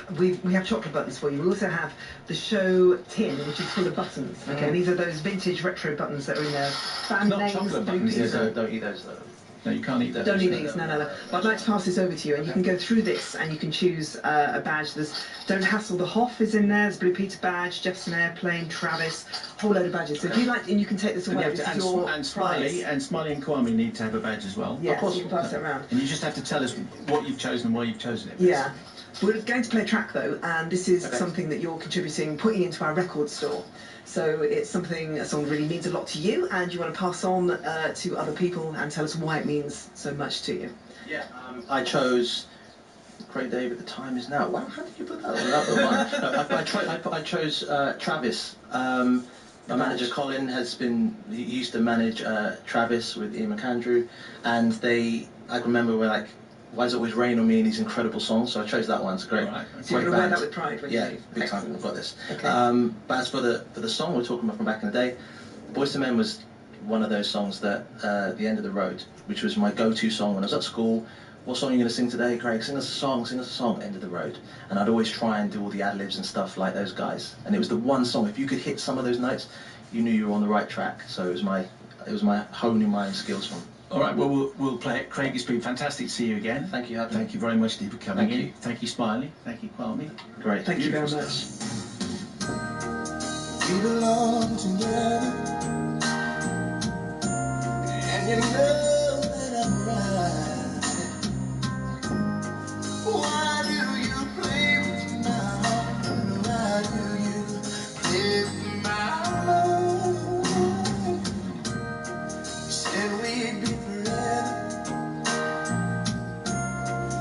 chocolate buttons for you. We also have the show tin, which is full of buttons. Okay, these are those vintage retro buttons that are in there. Fan names, chocolate buttons. Yeah, don't eat those though. No, you can't eat those. Don't eat these, no. But I'd like to pass this over to you, and you can go through this, and you can choose a badge. There's Don't Hassle the Hoff is in there, there's Blue Peter badge, Jefferson Airplane, Travis, a whole load of badges. So if you like, and you can take this away. And Smiley and Kwame need to have a badge as well. Yeah, of course, you can pass it around. And you just have to tell us what you've chosen and why you've chosen it. Yeah. We're going to play a track though, and this is something that you're contributing, putting into our record store. So it's something, a song that really means a lot to you, and you want to pass on to other people and tell us why it means so much to you. Yeah, I chose Craig David, the time is now. Wow, how did you put that on? I chose Travis. My manager Colin he used to manage Travis with Ian McAndrew, and I remember we're like, why does it always rain on me in these incredible songs? So I chose that one. It's great. Right. So you're going to wear that with pride, when yeah, you big time. I've got this. Okay. But as for the song we're talking about from back in the day, Boyz II Men was one of those songs that The End of the Road, which was my go-to song when I was at school. What song are you going to sing today, Craig? Sing us a song, End of the Road. And I'd always try and do all the ad-libs and stuff like those guys. And it was the one song, if you could hit some of those notes, you knew you were on the right track. So it was my honing my skills from. All right, well, we'll play it. Craig, it's been fantastic to see you again. Thank you. Thank you very much, Steve, for coming in. You. Thank you, Smiley. Thank you, Kwame. Great. Thank you very much. We belong together, and you know that I'm right. Why do you play with my heart? Why do you play with my mind? You said we'd be forever,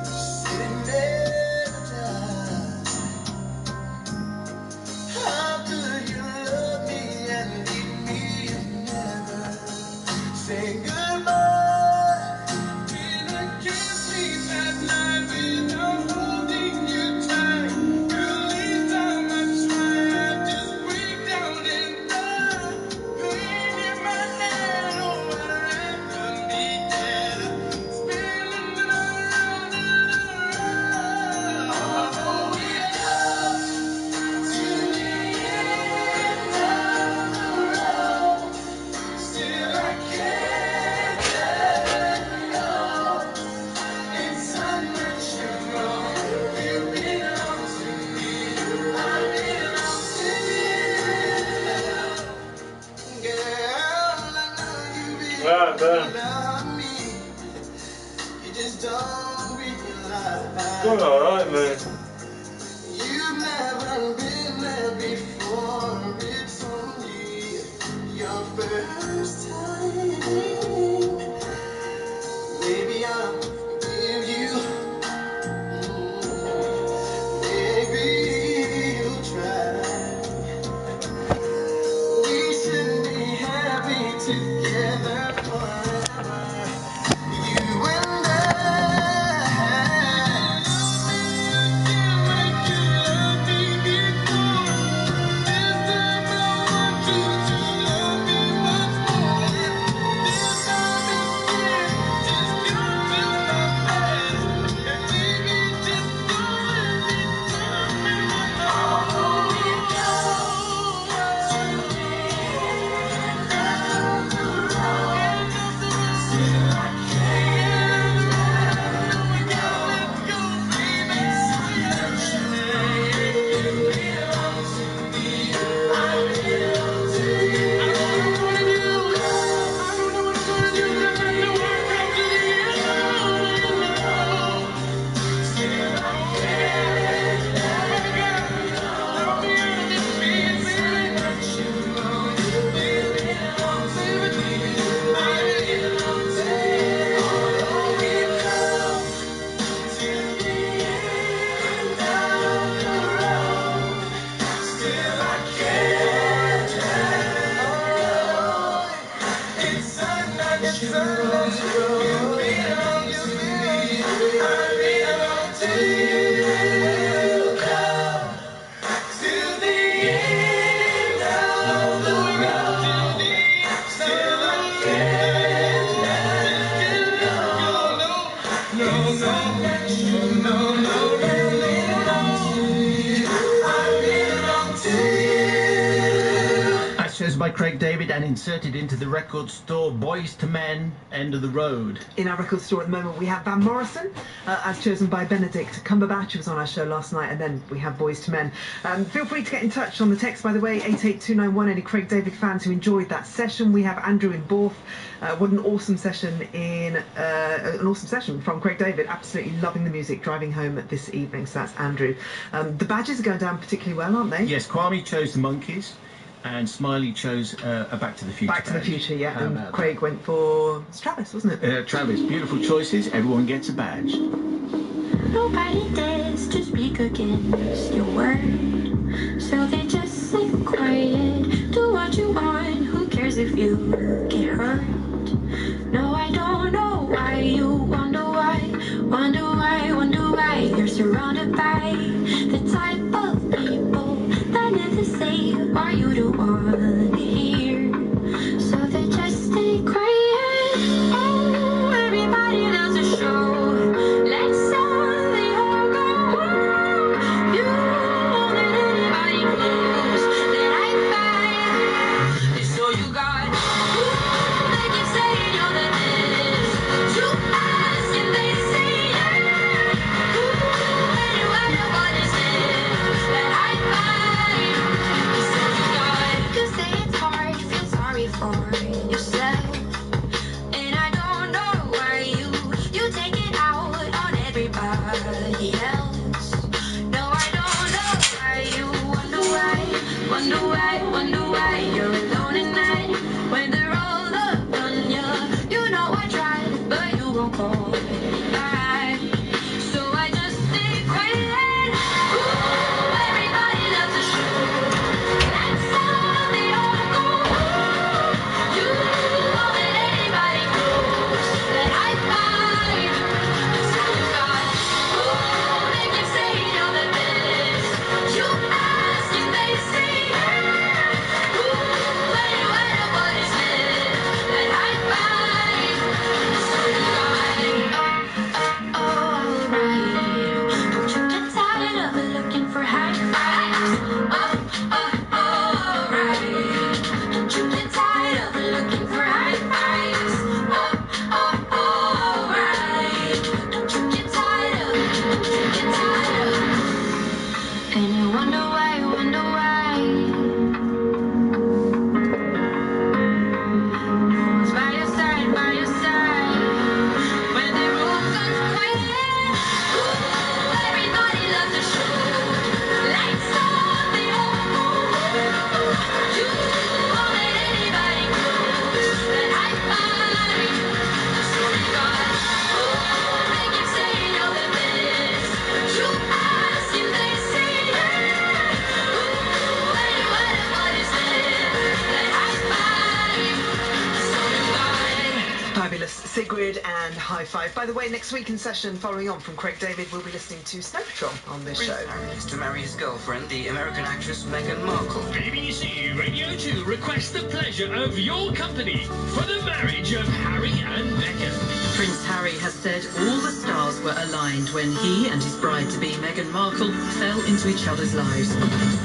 said it never died. How could you love me and leave me and never say goodbye? Didn't kiss me that night without holding you tight. Girl, each time I try, I just break down and die. Pain in my head, oh, I'd rather be dead. Spinning around and around. Oh, we love to the end of the road. Still I can't let go. It's unnatural. You belong to me. I belong to you. Girl, I know you Right, Ben. love me. You just don't realize. Doing alright, mate. You've never been there before. It's only your first time. Maybe I'll forgive you. Maybe you'll try. We should be happy together forever. You and I. Like you loved me before. This time I want you to love me much more. This time instead, just come to my bed. And baby, just don't let me turn me around. Oh, we go to the end of the road. Still I can't let go, baby. You belong to me. I belong to you. I don't know what I'm gonna do. I don't know what I'm gonna do. 'Cause I know I've come to the end of the road. Still I can't let go. Let me out of this feeling, baby. You belong to me. I belong to you. Oh, we come to the end of the road. Still I can't let go. It's unnatural. You belong to me. I belong to you. Come to the end of the road. Still I can't let go. No, no, no, no, no, I belong to you. As chosen by Craig David and inserted into the record store, Boyz II Men, End of the Road. In our record store at the moment, we have Van Morrison, as chosen by Benedict Cumberbatch, who was on our show last night, and then we have Boyz II Men. Feel free to get in touch on the text, by the way, 88291. Any Craig David fans who enjoyed that session. We have Andrew in Borth. What an awesome session from Craig David. Absolutely loving the music driving home this evening. So that's Andrew. The badges are going down particularly well, aren't they? Yes, Kwame chose the Monkeys, and Smiley chose a Back to the Future. Back to the badge. Future, yeah. How And about Craig went for Travis, wasn't it? Travis, beautiful choices. Everyone gets a badge. Nobody dares to speak against your word, so they just sit quiet. Do what you want, who cares if you get hurt? No, I don't know why you wonder why, wonder why, wonder why. You're surrounded by the type of people that never say, are you the one here? So they just stay quiet. Oh, everybody loves a show. Let's all they all go. You won't let anybody close that I find. So you got they keep saying you're the best. You ask and they say yeah. And you wonder what is it that I find. So you got you say it's hard, feel sorry for yourself. And I don't know why you take it out on everybody else. No, I don't know why you wonder why, wonder why, wonder why you're alone at night when they're all up on you. You know I tried, but you won't call me back. So I just stay quiet. Ooh, everybody loves a show. That's how they all go. You won't let anybody close that I find. So you got, ooh, they keep saying you're the best. You ask and they say yeah. Ooh, and you wonder what is it that I find. So you got, alright. Don't you get tired of looking for high fives? Alright. Don't you get tired of looking for high fives? Alright. Don't you get tired of, and you wonder why, wonder why. No one's by your side, by your side. When the room goes quiet, ooh, everybody loves a show. Lights on, they all go. You won't let anybody close that I find. So you got, ooh, they keep saying you're the best. You ask and they say yeah. Ooh, and you wonder what is it that I find. So you got. Fabulous. Sigrid and High Five. By the way, next week in session, following on from Craig David, we'll be listening to Snow Patrol on this show. Harry is to marry his girlfriend, the American actress Meghan Markle. BBC Radio 2 requests the pleasure of your company for the marriage of Harry and Meghan. Prince Harry has said all the stars were aligned when he and his bride-to-be Meghan Markle fell into each other's lives.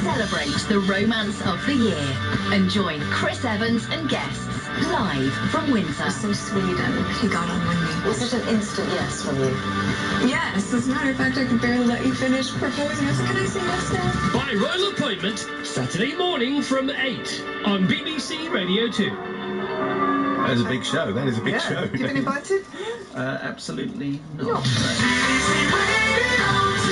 Celebrate the romance of the year and join Chris Evans and guests live from Windsor. So sweet, and he got on one knee. Was it an instant yes from you? Yes. As a matter of fact, I could barely let you finish proposing. I said, can I say yes now? By royal appointment, Saturday morning from 8 on BBC Radio 2. That is a big show. That is a big show. Have you been invited? Absolutely not.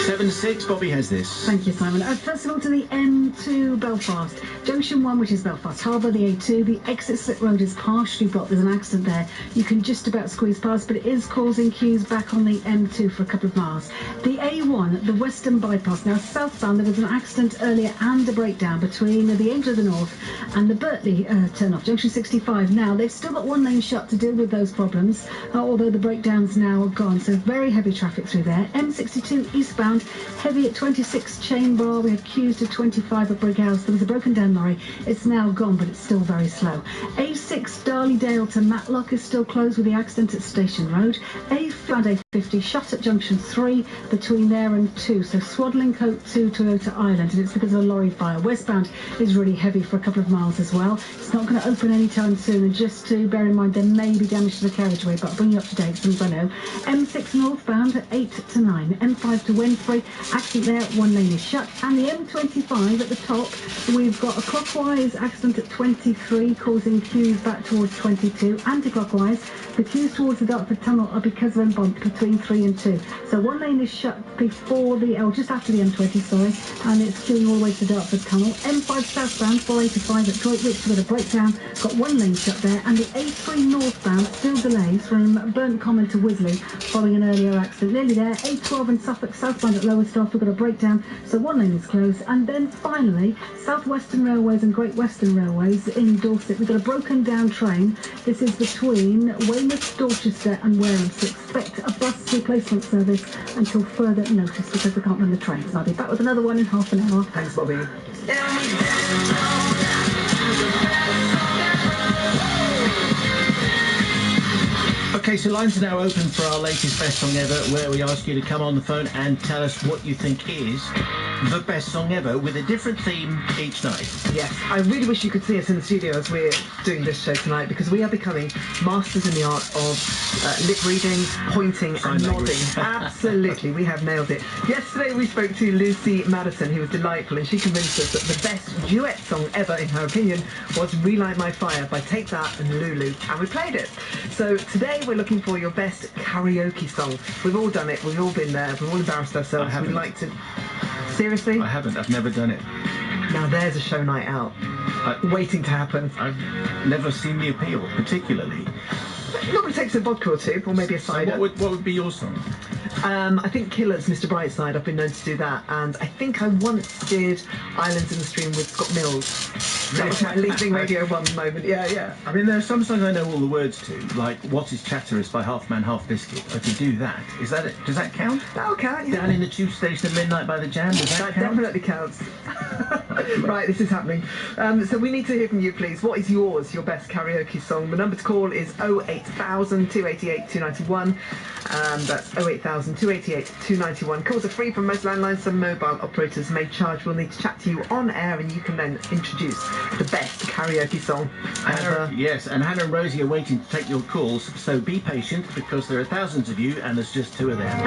7-6, Bobby has this. Thank you, Simon. First of all, to the M2 Belfast. Junction 1, which is Belfast Harbour, the A2, the exit slip road is partially blocked. There's an accident there. You can just about squeeze past, but it is causing queues back on the M2 for a couple of miles. The A1, the Western Bypass. Now, southbound, there was an accident earlier and a breakdown between the Angel of the North and the Birtley turn-off. Junction 65. Now, they've still got one lane shut to deal with those problems, although the breakdown's now gone. So very heavy traffic through there. M62 eastbound, heavy at 26 Chain Bar. We had queues to 25 at Brighouse. There was a broken down lorry. It's now gone, but it's still very slow. A6 Darleydale to Matlock is still closed with the accident at Station Road. A50 shut at Junction 3 between there and 2. So Swaddling Coat to Toyota Island, and it's because of a lorry fire. Westbound is really heavy for a couple of miles as well. It's not going to open anytime soon, and just to bear in mind there may be damage to the carriageway, but I'll bring you up to date as soon as I know. M6 northbound at 8 to 9. M5 to Wen A3. Accident there, one lane is shut. And the M25 at the top, we've got a clockwise accident at 23, causing queues back towards 22. Anti-clockwise, the queues towards the Dartford Tunnel are because of a bump between 3 and 2. So one lane is shut before just after the M20, sorry, and it's queuing all the way to the Dartford Tunnel. M5 southbound, 485 at Droitwich with a breakdown, got one lane shut there, and the A3 northbound still delays from Burnt Common to Wisley following an earlier accident. Nearly there. A12 in Suffolk southbound at Lowestoft, we've got a breakdown, so one lane is closed. And then finally, South Western Railways and Great Western Railways in Dorset, we've got a broken down train. This is between Weymouth, Dorchester and Wareham, so expect a bus replacement service until further notice because we can't run the trains. I'll be back with another one in half an hour. Thanks, Bobby. Okay, so lines are now open for our latest best song ever, where we ask you to come on the phone and tell us what you think is the best song ever, with a different theme each night. Yes, I really wish you could see us in the studio as we're doing this show tonight, because we are becoming masters in the art of lip reading, pointing and nodding. Absolutely, we have nailed it. Yesterday we spoke to Lucy Madison, who was delightful, and she convinced us that the best duet song ever, in her opinion, was Relight My Fire by Take That and Lulu, and we played it. So today we're looking for your best karaoke song. We've all done it, we've all been there, we've all embarrassed ourselves. We'd like to... Seriously? I haven't. I've never done it. Now there's a show night out waiting to happen. I've never seen the appeal, particularly. It normally takes a vodka or two, or maybe a cider. So what would be your song? I think Killer's Mr. Brightside. I've been known to do that, and I think I once did Islands in the Stream with Scott Mills. That was my leaving Radio 1 moment. Yeah. I mean, there are some songs I know all the words to, like What Is Chatteris by Half Man, Half Biscuit. I could do that. Is that it? Does that count? That'll count, yeah. Down in the Tube Station at Midnight by the Jam. Does that count? Definitely counts. Right, this is happening. So we need to hear from you, please. What is yours, your best karaoke song? The number to call is 08000 288 291. That's 08000 288 291. Calls are free from most landlines. Some mobile operators may charge. We'll need to chat to you on air, and you can then introduce the best karaoke song ever. Yes, and Hannah and Rosie are waiting to take your calls, so be patient, because there are thousands of you and there's just 2 of them.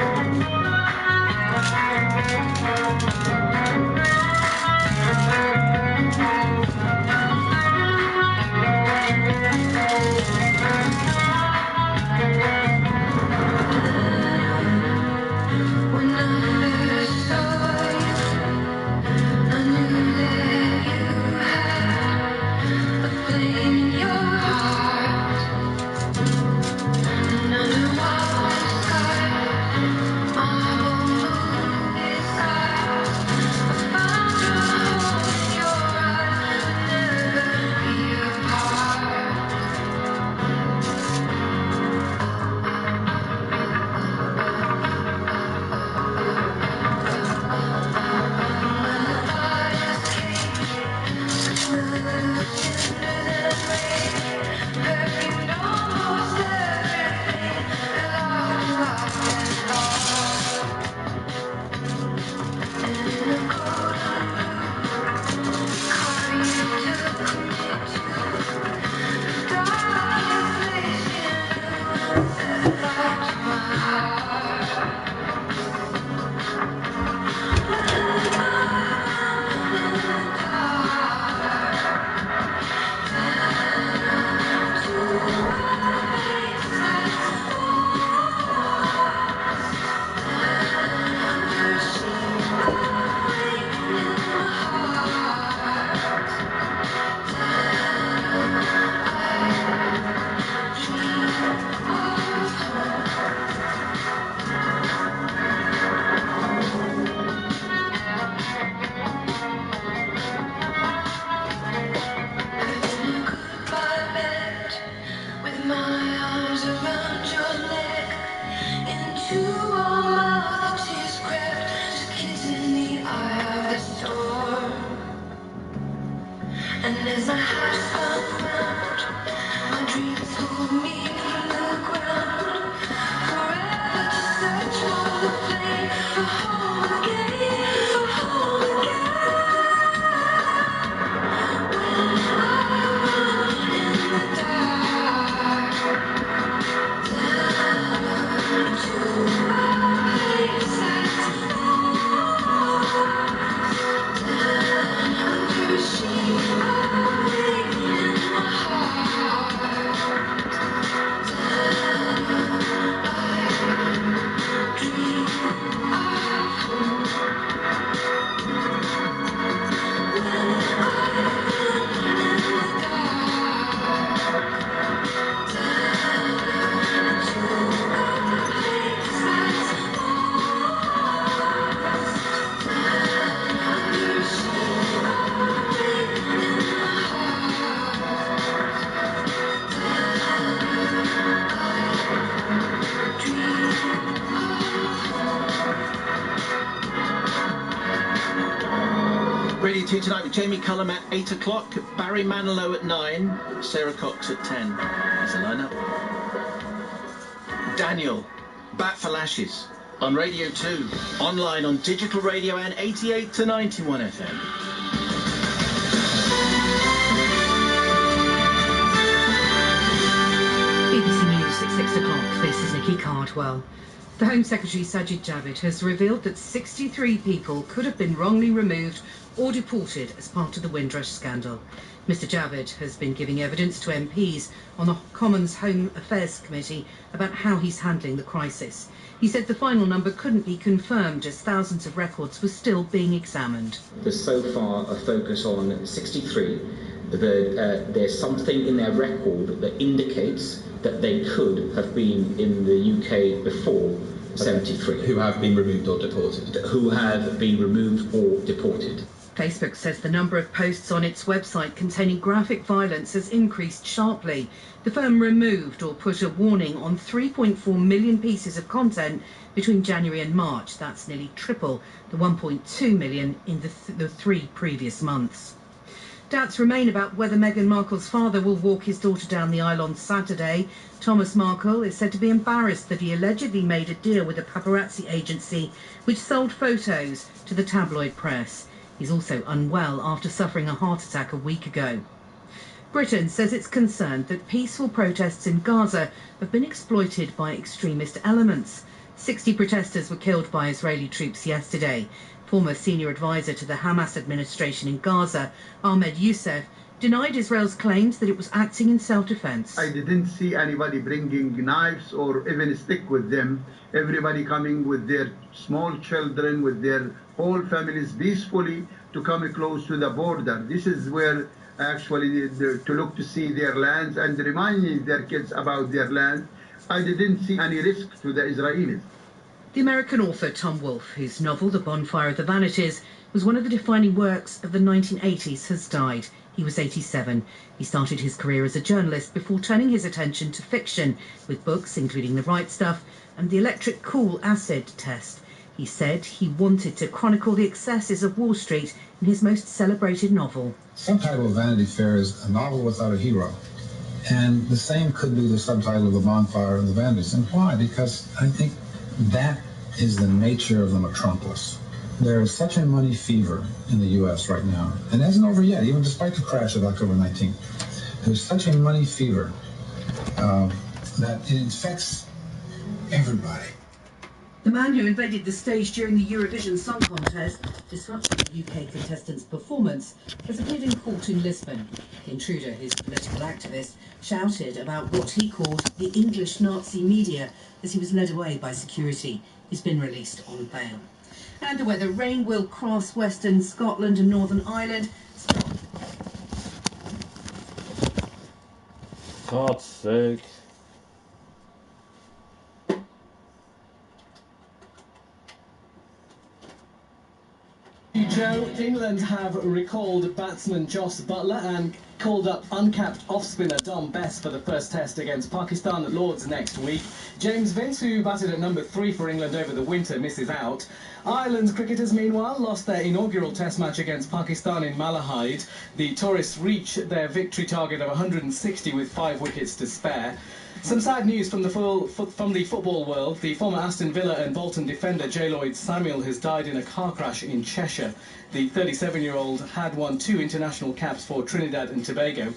And as I hush around, my dreams pull me from the ground, forever to search for the flame, for home again, for home again. When I run in the dark, down to a place that's BT tonight with Jamie Cullum at 8 o'clock, Barry Manilow at 9, Sarah Cox at 10. That's a lineup. Daniel, Bat for Lashes, on Radio 2, online on digital radio and 88 to 91 FM. BBC News at 6 o'clock. This is Nikki Cardwell. The Home Secretary Sajid Javid has revealed that 63 people could have been wrongly removed or deported as part of the Windrush scandal. Mr Javid has been giving evidence to MPs on the Commons Home Affairs Committee about how he's handling the crisis. He said the final number couldn't be confirmed as thousands of records were still being examined. There's so far a focus on 63. There's something in their record that indicates that they could have been in the UK before 73. Who have been removed or deported. Who have been removed or deported. Facebook says the number of posts on its website containing graphic violence has increased sharply. The firm removed or put a warning on 3.4 million pieces of content between January and March. That's nearly triple the 1.2 million in the 3 previous months. Doubts remain about whether Meghan Markle's father will walk his daughter down the aisle on Saturday. Thomas Markle is said to be embarrassed that he allegedly made a deal with a paparazzi agency which sold photos to the tabloid press. He's also unwell after suffering a heart attack a week ago. Britain says it's concerned that peaceful protests in Gaza have been exploited by extremist elements. 60 protesters were killed by Israeli troops yesterday. Former senior advisor to the Hamas administration in Gaza, Ahmed Youssef, denied Israel's claims that it was acting in self-defense. I didn't see anybody bringing knives or even a stick with them. Everybody coming with their small children, with their whole families peacefully to come close to the border. This is where actually to look to see their lands and reminding their kids about their land. I didn't see any risk to the Israelis. The American author Tom Wolfe, whose novel The Bonfire of the Vanities was one of the defining works of the 1980s, has died. He was 87. He started his career as a journalist before turning his attention to fiction, with books including The Right Stuff and The Electric Cool Acid Test. He said he wanted to chronicle the excesses of Wall Street in his most celebrated novel. Subtitle of Vanity Fair is A Novel Without a Hero. And the same could be the subtitle of The Bonfire of the Vanities. And why? Because I think that is the nature of the metropolis. There is such a money fever in the U.S. right now, and it hasn't over yet, even despite the crash of October 19th. There's such a money fever that it infects everybody. The man who invaded the stage during the Eurovision Song Contest, disrupting the UK contestants' performance, has appeared in court in Lisbon. The intruder, who's a political activist, shouted about what he called the English Nazi media as he was led away by security. He's been released on bail. And the weather: rain will cross western Scotland and Northern Ireland. God's sake. Joe, England have recalled batsman Jos Buttler and called up uncapped off-spinner Dom Bess for the first test against Pakistan at Lord's next week. James Vince, who batted at number 3 for England over the winter, misses out. Ireland's cricketers, meanwhile, lost their inaugural test match against Pakistan in Malahide. The tourists reach their victory target of 160 with 5 wickets to spare. Some sad news from the football world. The former Aston Villa and Bolton defender J. Lloyd Samuel has died in a car crash in Cheshire. The 37-year-old had won 2 international caps for Trinidad and Tobago.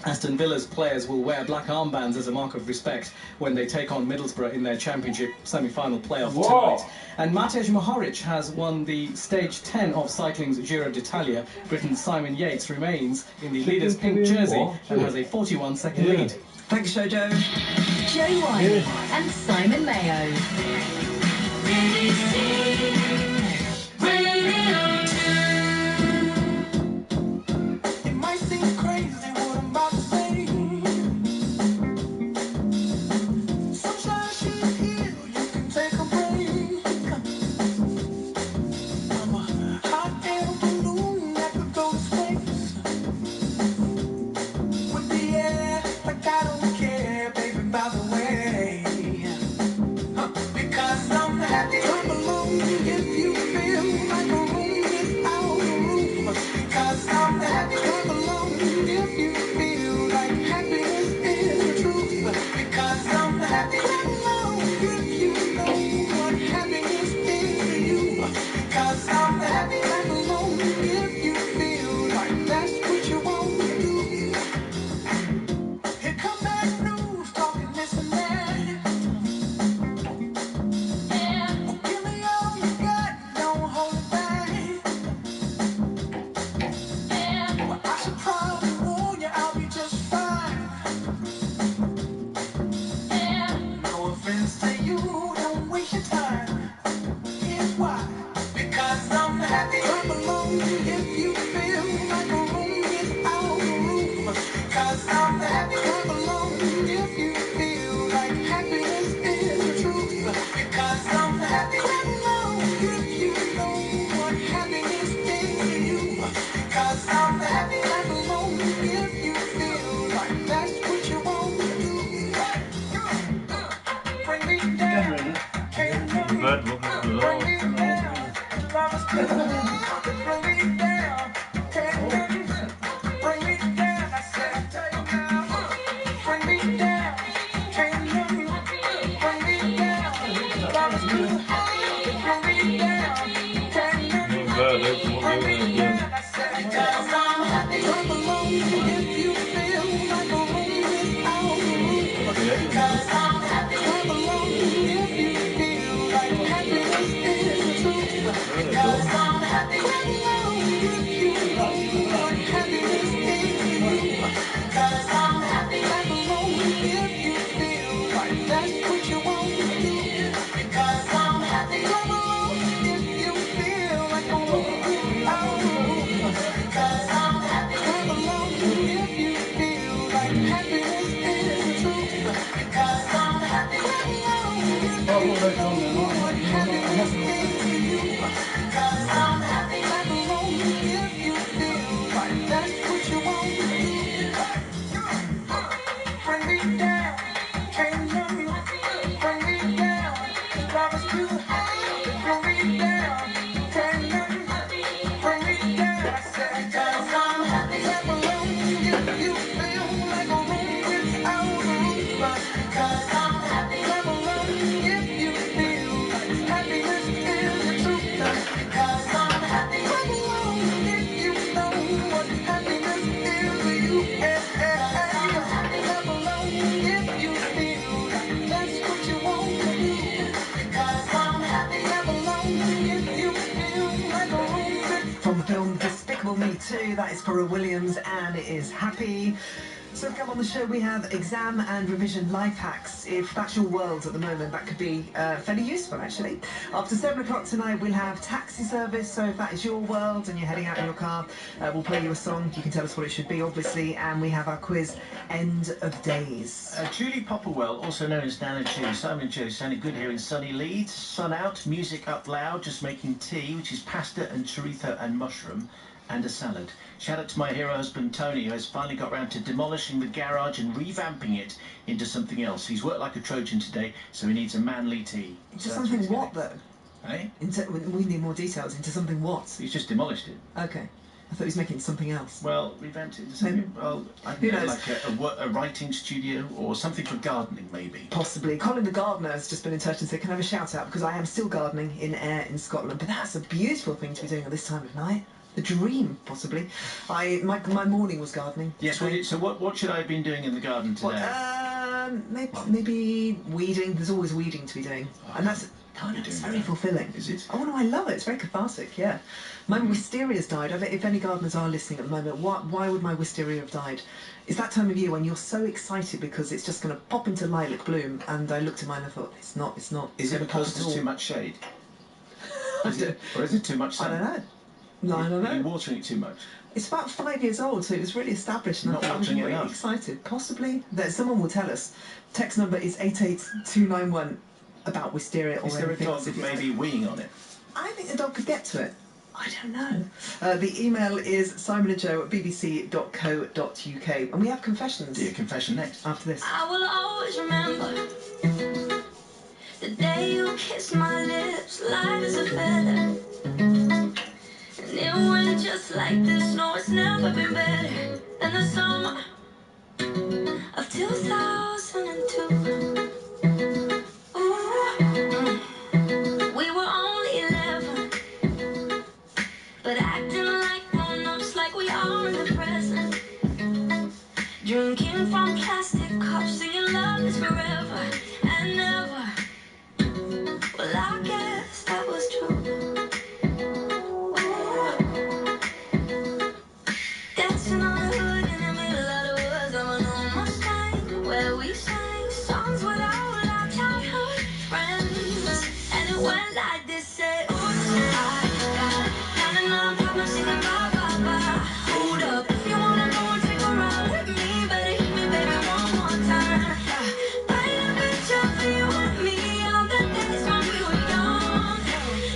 Aston Villa's players will wear black armbands as a mark of respect when they take on Middlesbrough in their championship semi-final playoff tonight. And Matej Mohoric has won the stage 10 of cycling's Giro d'Italia. Britain's Simon Yates remains in the leader's pink jersey and has a 41-second lead. Thanks, Jojo. Joe Wiley and Simon Mayo. It might seem crazy what I'm about to say. Sunshine should heal, you can take a break. I'm a hot air balloon that could go to space. With the air, like I don't care, baby, by the way. Because I'm happy. Come along if you From the film Despicable Me 2, that is Pharrell Williams, and it is Happy. So come on the show, we have exam and revision life hacks. If that's your world at the moment, that could be fairly useful, actually. After 7 o'clock tonight, we'll have taxi service. So if that is your world and you're heading out in your car, we'll play you a song. You can tell us what it should be, obviously. And we have our quiz, End of Days. Julie Popplewell, also known as Nana Joe. Simon Joe sounding good here in sunny Leeds. Sun out, music up loud, just making tea, which is pasta and chorizo and mushroom, and a salad. Shout out to my hero husband Tony, who has finally got round to demolishing the garage and revamping it into something else. He's worked like a Trojan today, so he needs a manly tea. Into something what, though? Eh? We need more details. Into something what? He's just demolished it. Okay. I thought he was making something else. Well, revamped it into something, well, I don't know, like a writing studio or something for gardening, maybe. Possibly. Colin the gardener has just been in touch and said, can I have a shout out? Because I am still gardening in Ayr in Scotland. But that's a beautiful thing to be doing at this time of night. The dream, possibly. My morning was gardening. Yes, well, so what should I have been doing in the garden today? Maybe weeding. There's always weeding to be doing. And that's... Oh, no, it's very fulfilling. Is it? Oh, no, I love it. It's very cathartic, yeah. My wisteria's died. If any gardeners are listening at the moment, why would my wisteria have died? It's that time of year when you're so excited because it's just going to pop into lilac bloom, and I looked at mine and I thought, it's not. Is it because there's too much shade? Or is it too much sun? I don't know. No, I don't know. Are you watering it too much? It's about 5 years old, so it was really established, and I was really excited. Possibly. Someone will tell us. Text number is 88291 about wisteria or anything. Is there a dog that may be weeing on it? I think the dog could get to it. I don't know. The email is simonandjoe@bbc.co.uk, and we have confessions. Do your confession next. After this. I will always remember the day you kissed my lips, light as a feather. And it went just like this. No, it's never been better than the summer of 2002. We were only 11, but acting like grown-ups, like we are in the present. Drinking from plastic cups, singing love is forever and never. Well, I guess that was true. Dancing on the hood in the middle of the woods of an old Mustang, where we sang songs with all our childhood friends. And it went like this, say, ooh, I got 99 problems singing bye, bye, bye. Hold up, if you wanna go and take a ride with me, better hit me, baby, one more time. Paint a picture for you and me of the days when we were young.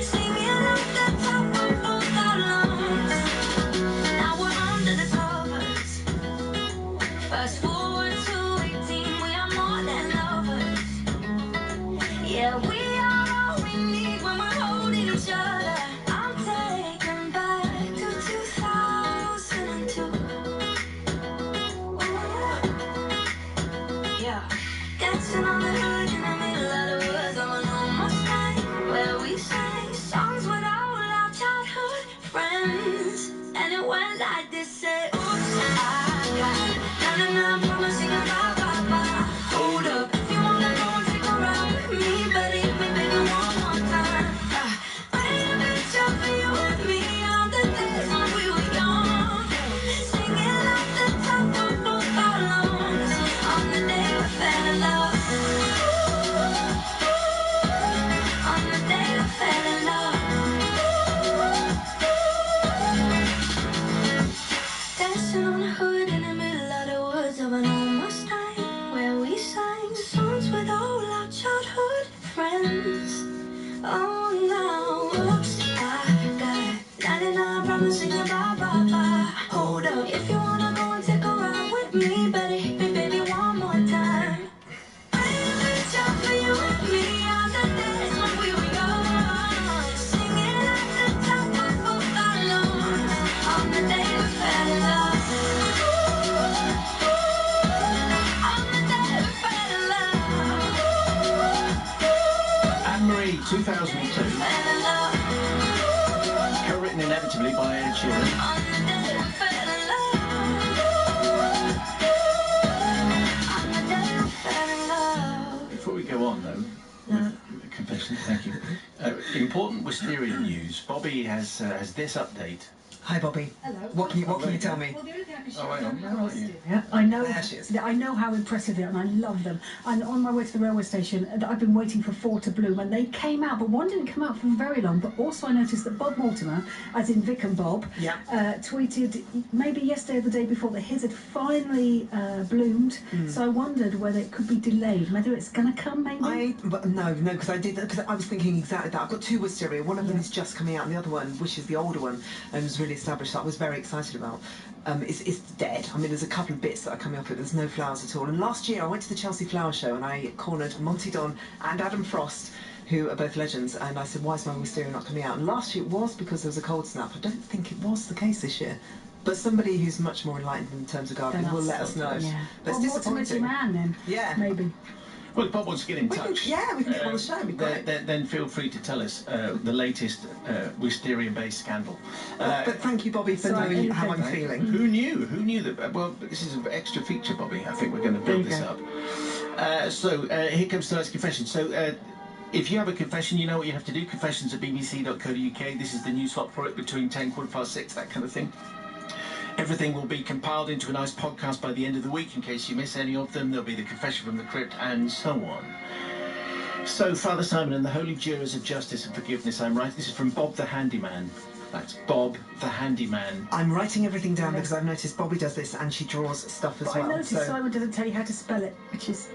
Sing me along the top of both our lungs. Now we're under the covers. Fast forward to 18, we are more than lovers. Yeah, we are all we need when Anne-Marie, 2002. Co-written inevitably by Ed Sheeran. Before we go on, though, with confession, thank you. Important Wisteria news. Bobby has this update. Hi, Bobby. Hello. What can you tell me? Well, the only thing I can show Oh, hang on. you Where are you? Yeah, I know. There she is. I know how impressive they are, and I love them. And on my way to the railway station, I've been waiting for 4 to bloom, and they came out, but one didn't come out for very long. But also, I noticed that Bob Mortimer, as in Vic and Bob, tweeted maybe yesterday or the day before that his had finally bloomed. So I wondered whether it could be delayed, whether it's going to come, maybe. No, because I was thinking exactly that. I've got 2 wisteria. One of them is just coming out, and the other one, which is the older one, and was really established. That I was very excited about. It's dead. I mean, there's a couple of bits that are coming off it. There's no flowers at all. And last year I went to the Chelsea Flower Show and I cornered Monty Don and Adam Frost, who are both legends, and I said, why is my wisteria not coming out? And last year it was because there was a cold snap. I don't think it was the case this year. But somebody who's much more enlightened in terms of gardening will let us know. Yeah. But it's Mortimer's disappointing. your man, then. Yeah. Maybe. Well, if Bob wants to get in touch, we can get on the show. It'd be great. Then feel free to tell us the latest wisteria-based scandal. But thank you, Bobby, for knowing how I'm feeling. Who knew? Who knew that? Well, this is an extra feature, Bobby. I think we're going to build this up. So here comes tonight's confession. So. If you have a confession, you know what you have to do. confessions@bbc.co.uk. This is the new slot for it, between 10, 6:15, that kind of thing. Everything will be compiled into a nice podcast by the end of the week. In case you miss any of them, there'll be the confession from the crypt and so on. So, Father Simon and the Holy Jurors of Justice and Forgiveness, I'm writing. This is from Bob the Handyman. That's Bob the Handyman. I'm writing everything down because I've noticed Bobby does this and she draws stuff as But well. I noticed so... Simon doesn't tell you how to spell it, which is...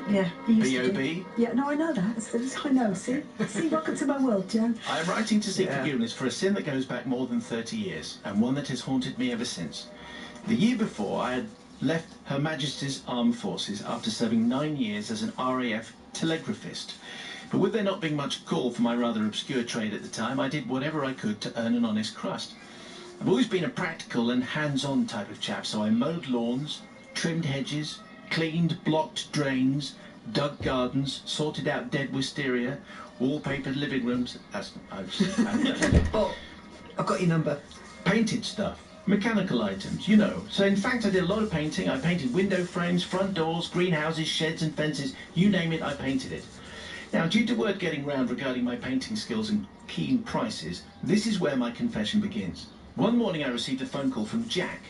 Yeah, he used to do. B-O-B? Yeah, no, I know that. I know, see? See, welcome to my world, Jan. I am writing to seek forgiveness for a sin that goes back more than 30 years, and one that has haunted me ever since. The year before, I had left Her Majesty's Armed Forces after serving 9 years as an RAF telegraphist. But with there not being much call for my rather obscure trade at the time, I did whatever I could to earn an honest crust. I've always been a practical and hands-on type of chap, so I mowed lawns, trimmed hedges, cleaned blocked drains, dug gardens, sorted out dead wisteria, wallpapered living rooms. Oh, I've got your number. Painted stuff, mechanical items, you know. So in fact I did a lot of painting. I painted window frames, front doors, greenhouses, sheds and fences. You name it, I painted it. Now, due to word getting round regarding my painting skills and keen prices, this is where my confession begins. One morning I received a phone call from Jack,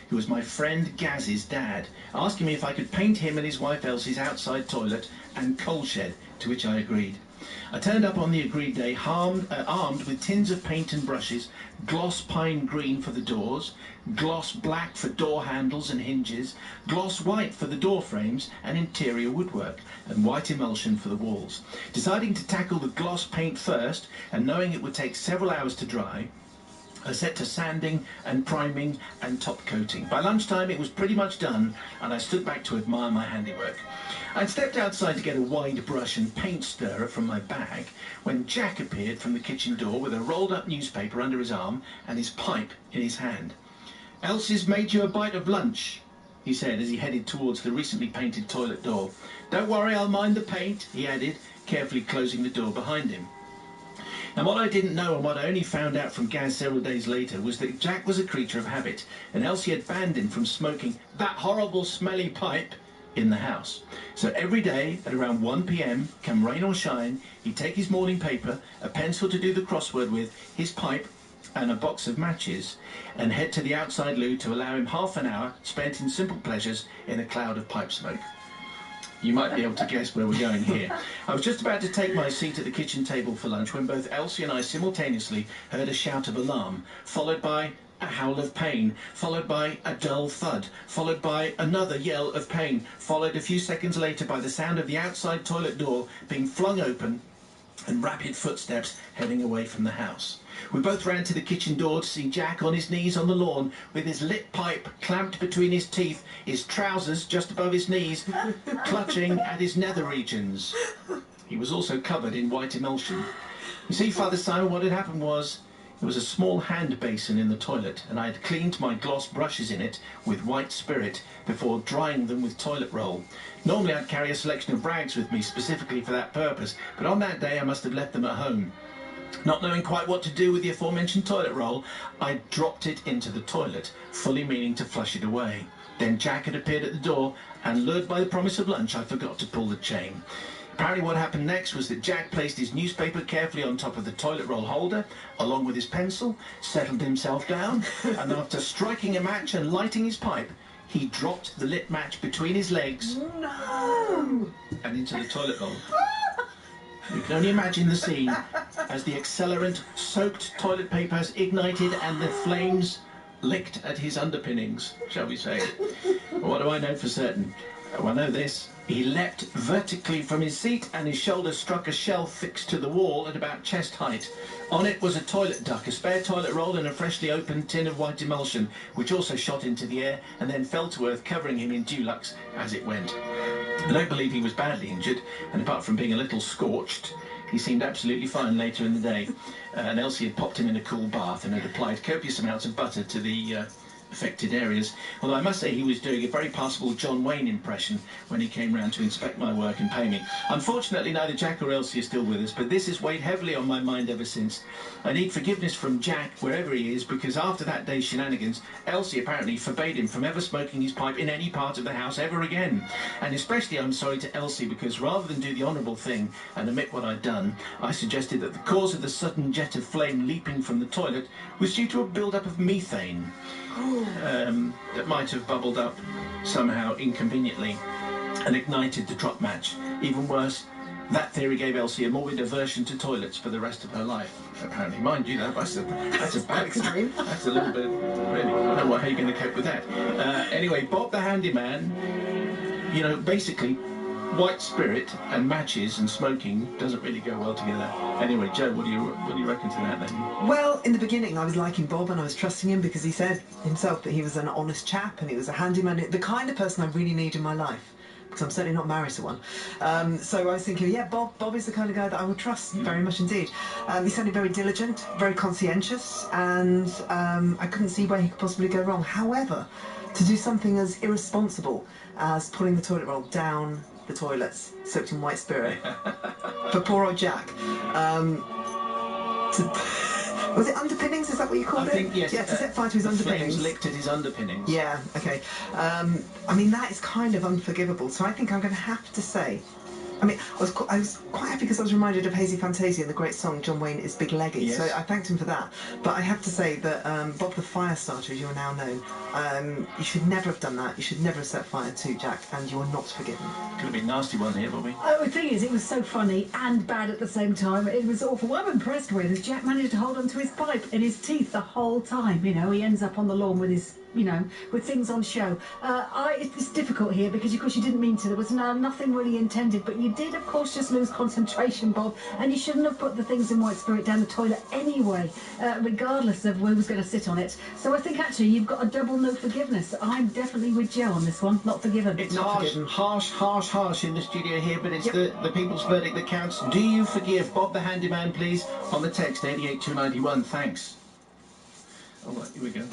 who was my friend Gaz's dad, asking me if I could paint him and his wife Elsie's outside toilet and coal shed, to which I agreed. I turned up on the agreed day armed with tins of paint and brushes, gloss pine green for the doors, gloss black for door handles and hinges, gloss white for the door frames and interior woodwork, and white emulsion for the walls. Deciding to tackle the gloss paint first, and knowing it would take several hours to dry, I set to sanding and priming and top coating. By lunchtime it was pretty much done, and I stood back to admire my handiwork. I'd stepped outside to get a wide brush and paint stirrer from my bag when Jack appeared from the kitchen door with a rolled up newspaper under his arm and his pipe in his hand. "Elsie's made you a bite of lunch," he said as he headed towards the recently painted toilet door. "Don't worry, I'll mind the paint," he added, carefully closing the door behind him. And what I didn't know, and what I only found out from Gaz several days later, was that Jack was a creature of habit, and Elsie had banned him from smoking that horrible smelly pipe in the house. So every day at around 1 p.m, come rain or shine, he'd take his morning paper, a pencil to do the crossword with, his pipe and a box of matches, and head to the outside loo to allow him half an hour spent in simple pleasures in a cloud of pipe smoke. You might be able to guess where we're going here. I was just about to take my seat at the kitchen table for lunch when both Elsie and I simultaneously heard a shout of alarm, followed by a howl of pain, followed by a dull thud, followed by another yell of pain, followed a few seconds later by the sound of the outside toilet door being flung open and rapid footsteps heading away from the house. We both ran to the kitchen door to see Jack on his knees on the lawn with his lit pipe clamped between his teeth, his trousers just above his knees, clutching at his nether regions. He was also covered in white emulsion. You see, Father Simon, what had happened was There was a small hand basin in the toilet, and I had cleaned my gloss brushes in it with white spirit before drying them with toilet roll. Normally I'd carry a selection of rags with me specifically for that purpose, but on that day I must have left them at home. Not knowing quite what to do with the aforementioned toilet roll, I dropped it into the toilet, fully meaning to flush it away. Then Jack had appeared at the door, and lured by the promise of lunch, I forgot to pull the chain. Apparently what happened next was that Jack placed his newspaper carefully on top of the toilet roll holder, along with his pencil, settled himself down, and after striking a match and lighting his pipe, he dropped the lit match between his legs No! and into the toilet bowl. You can only imagine the scene as the accelerant-soaked toilet paper has ignited and the flames licked at his underpinnings, shall we say. What do I know for certain? Well, I know this. He leapt vertically from his seat and his shoulder struck a shelf fixed to the wall at about chest height. On it was a toilet duck, a spare toilet roll and a freshly opened tin of white emulsion, which also shot into the air and then fell to earth, covering him in Dulux as it went. I don't believe he was badly injured, and apart from being a little scorched, he seemed absolutely fine later in the day. And Elsie had popped him in a cool bath and had applied copious amounts of butter to the affected areas. Although I must say he was doing a very passable John Wayne impression when he came round to inspect my work and pay me. Unfortunately, neither Jack or Elsie are still with us, but this has weighed heavily on my mind ever since. I need forgiveness from Jack, wherever he is, because after that day's shenanigans, Elsie apparently forbade him from ever smoking his pipe in any part of the house ever again. And especially I'm sorry to Elsie, because rather than do the honourable thing and admit what I'd done, I suggested that the cause of the sudden jet of flame leaping from the toilet was due to a build-up of methane. That might have bubbled up somehow inconveniently and ignited the drop match. Even worse, that theory gave Elsie a morbid aversion to toilets for the rest of her life, apparently. Mind you, that's a bad extreme. That's a little bit, really. I don't know how you're going to cope with that. Anyway, Bob the handyman, you know, basically, white spirit and matches and smoking doesn't really go well together. Anyway, Joe, what do you reckon to that then? Well, in the beginning I was liking Bob and I was trusting him because he said himself that he was an honest chap and he was a handyman, the kind of person I really need in my life, because I'm certainly not married to one. So I was thinking, yeah, Bob is the kind of guy that I would trust very much indeed. He's certainly very diligent, very conscientious, and I couldn't see where he could possibly go wrong. However, to do something as irresponsible as pulling the toilet roll down the toilets soaked in white spirit for poor old Jack. Was it underpinnings? Is that what you called it? I think, yes. Yeah, to set fire to his underpinnings. Flames licked at his underpinnings. Yeah, okay. I mean, that is kind of unforgivable, so I think I'm going to have to say... I mean, I was quite happy because I was reminded of Hazy Fantasia and the great song John Wayne is Big Leggy, yes. So I thanked him for that. But I have to say that Bob the Firestarter, as you are now known, you should never have done that. You should never have set fire to Jack, and you are not forgiven. Could have been a nasty one here, Bobby. Oh, the thing is, it was so funny and bad at the same time. It was awful. What I'm impressed with is Jack managed to hold onto his pipe and his teeth the whole time. You know, he ends up on the lawn with his, you know, with things on show. It's difficult here because, of course, you didn't mean to. There was nothing really intended, but you did, of course, just lose concentration, Bob, and you shouldn't have put the things in white spirit down the toilet anyway, regardless of who was going to sit on it. So I think, actually, you've got a double no forgiveness. I'm definitely with Joe on this one. Not forgiven. It's not harsh in the studio here, but it's the people's verdict that counts. Do you forgive Bob the handyman, please? On the text, 88291. Thanks. All right, here we go.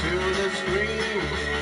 To the screaming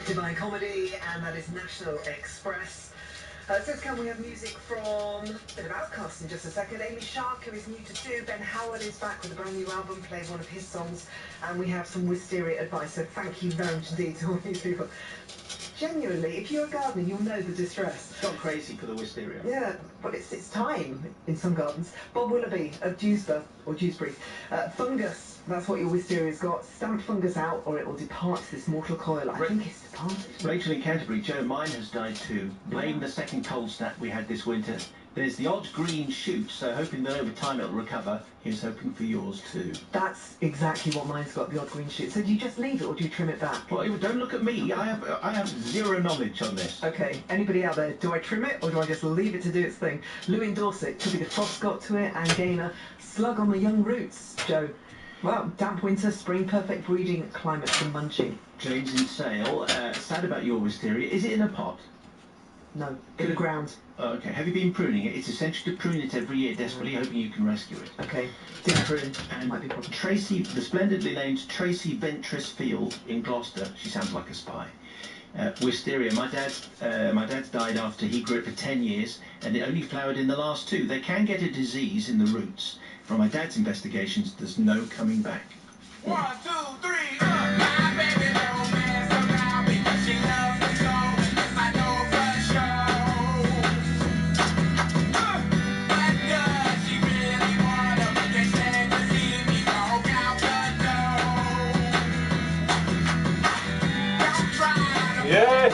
Divine Comedy, and that is National Express. So to come, we have music from a bit of Outcast in just a second. Amy Shark, who is new to do. Ben Howard is back with a brand new album, played one of his songs, and we have some wisteria advice. So thank you very much indeed to all these people. Genuinely, if you're a gardener, you'll know the distress. It's gone crazy for the wisteria. Yeah, but it's time in some gardens. Bob Willoughby of Dewsbury. Fungus, that's what your wisteria's got. Stamp fungus out or it will depart this mortal coil. I think it's departed. Rachel in Canterbury, Joe, mine has died too. Blame the second cold snap we had this winter. There's the odd green shoot, so hoping that over time it'll recover. Here's hoping for yours too. That's exactly what mine's got, the odd green shoot. So do you just leave it or do you trim it back? Well, don't look at me. I have zero knowledge on this. Okay, anybody out there, do I trim it or do I just leave it to do its thing? Lou in Dorset, could be the frost got to it and gain a slug on the young roots, Joe. Well, damp winter, spring, perfect breeding climate for munching. James in Sale, sad about your wisteria. Is it in a pot? No, in the ground. Oh, okay. Have you been pruning it? It's essential to prune it every year, desperately hoping you can rescue it. Okay, didn't prune. And might be possible. Tracy, the splendidly named Tracy Ventris Field in Gloucester. She sounds like a spy. Wisteria. My dad's died after he grew it for 10 years, and it only flowered in the last 2. They can get a disease in the roots. From my dad's investigations, there's no coming back. 1, 2, 3, my baby romance around because she loves me so. Yes, I know for sure. But does she really wanna make it stand to see me walk out the door? Don't try to Yes.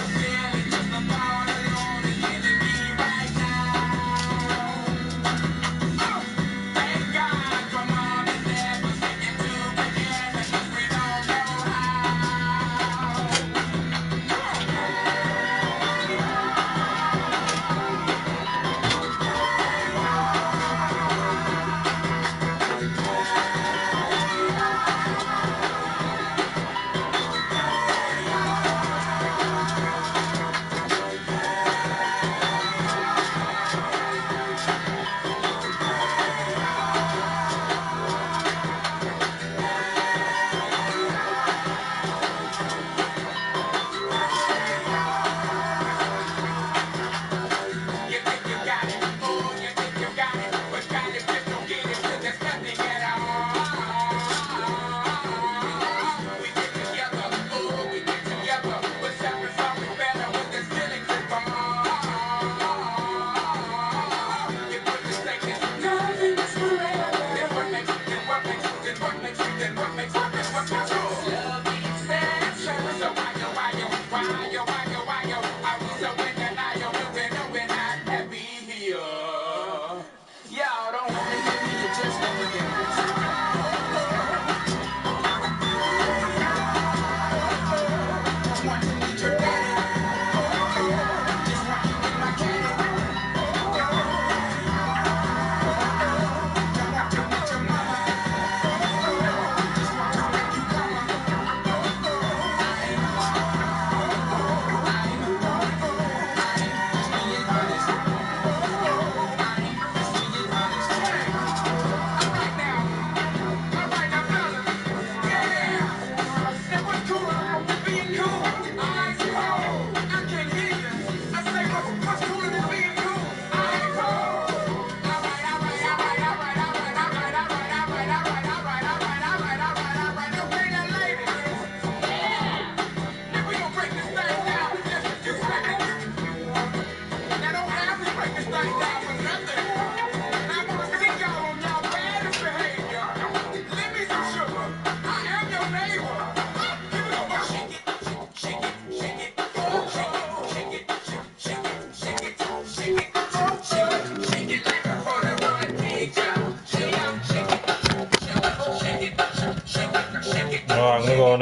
Thank God for mom and dad for sticking to together.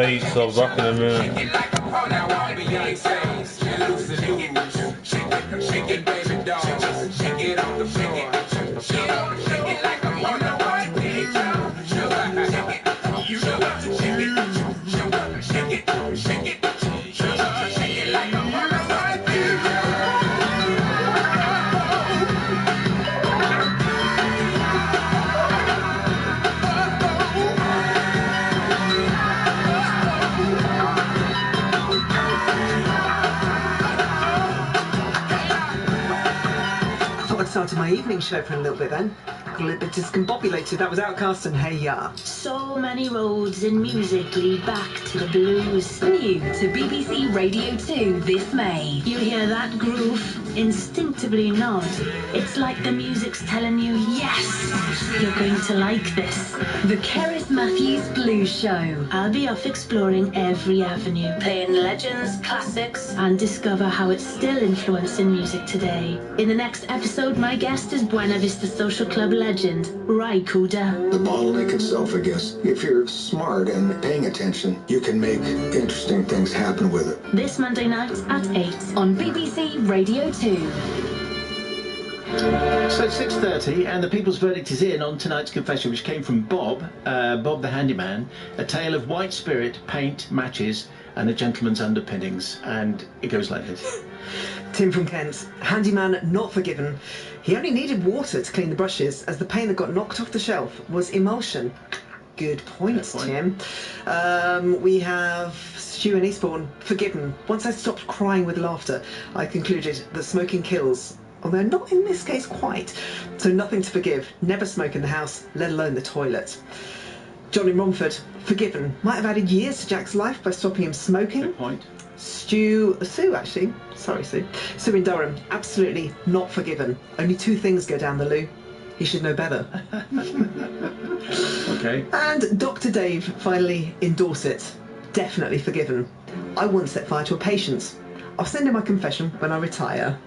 eat, so back in a minute. I started my evening show for a little bit then. Got a little bit discombobulated. That was Outcast and Hey Ya. So many roads in music lead back to the blues. New to BBC Radio 2 this May. You hear that groove, instinctively nod. It's like the music's telling you, yes, you're going to like this. The Kerris Matthews Blues Show. I'll be off exploring every avenue, playing legends, classics, and discover how it's still influencing music today. In the next episode, my guest is Buena Vista Social Club legend, Rai Kuda. The bottleneck itself, I guess, if you're smart and paying attention, you can make interesting things happen with it. This Monday night at 8 on BBC Radio 2. So it's 6:30 and the people's verdict is in on tonight's confession, which came from Bob the handyman, a tale of white spirit, paint, matches and a gentleman's underpinnings, and it goes like this. Tim from Kent, handyman not forgiven. He only needed water to clean the brushes as the paint that got knocked off the shelf was emulsion. Good point, Tim. We have Stu in Eastbourne, forgiven. Once I stopped crying with laughter, I concluded that smoking kills. Although not in this case quite. So nothing to forgive. Never smoke in the house, let alone the toilet. John in Romford, forgiven. Might have added years to Jack's life by stopping him smoking. Good point. Sue actually. Sorry, Sue. Sue in Durham, absolutely not forgiven. Only two things go down the loo. He should know better. Okay. And Dr. Dave, finally, in Dorset, definitely forgiven. I once set fire to a patient. I'll send him my confession when I retire.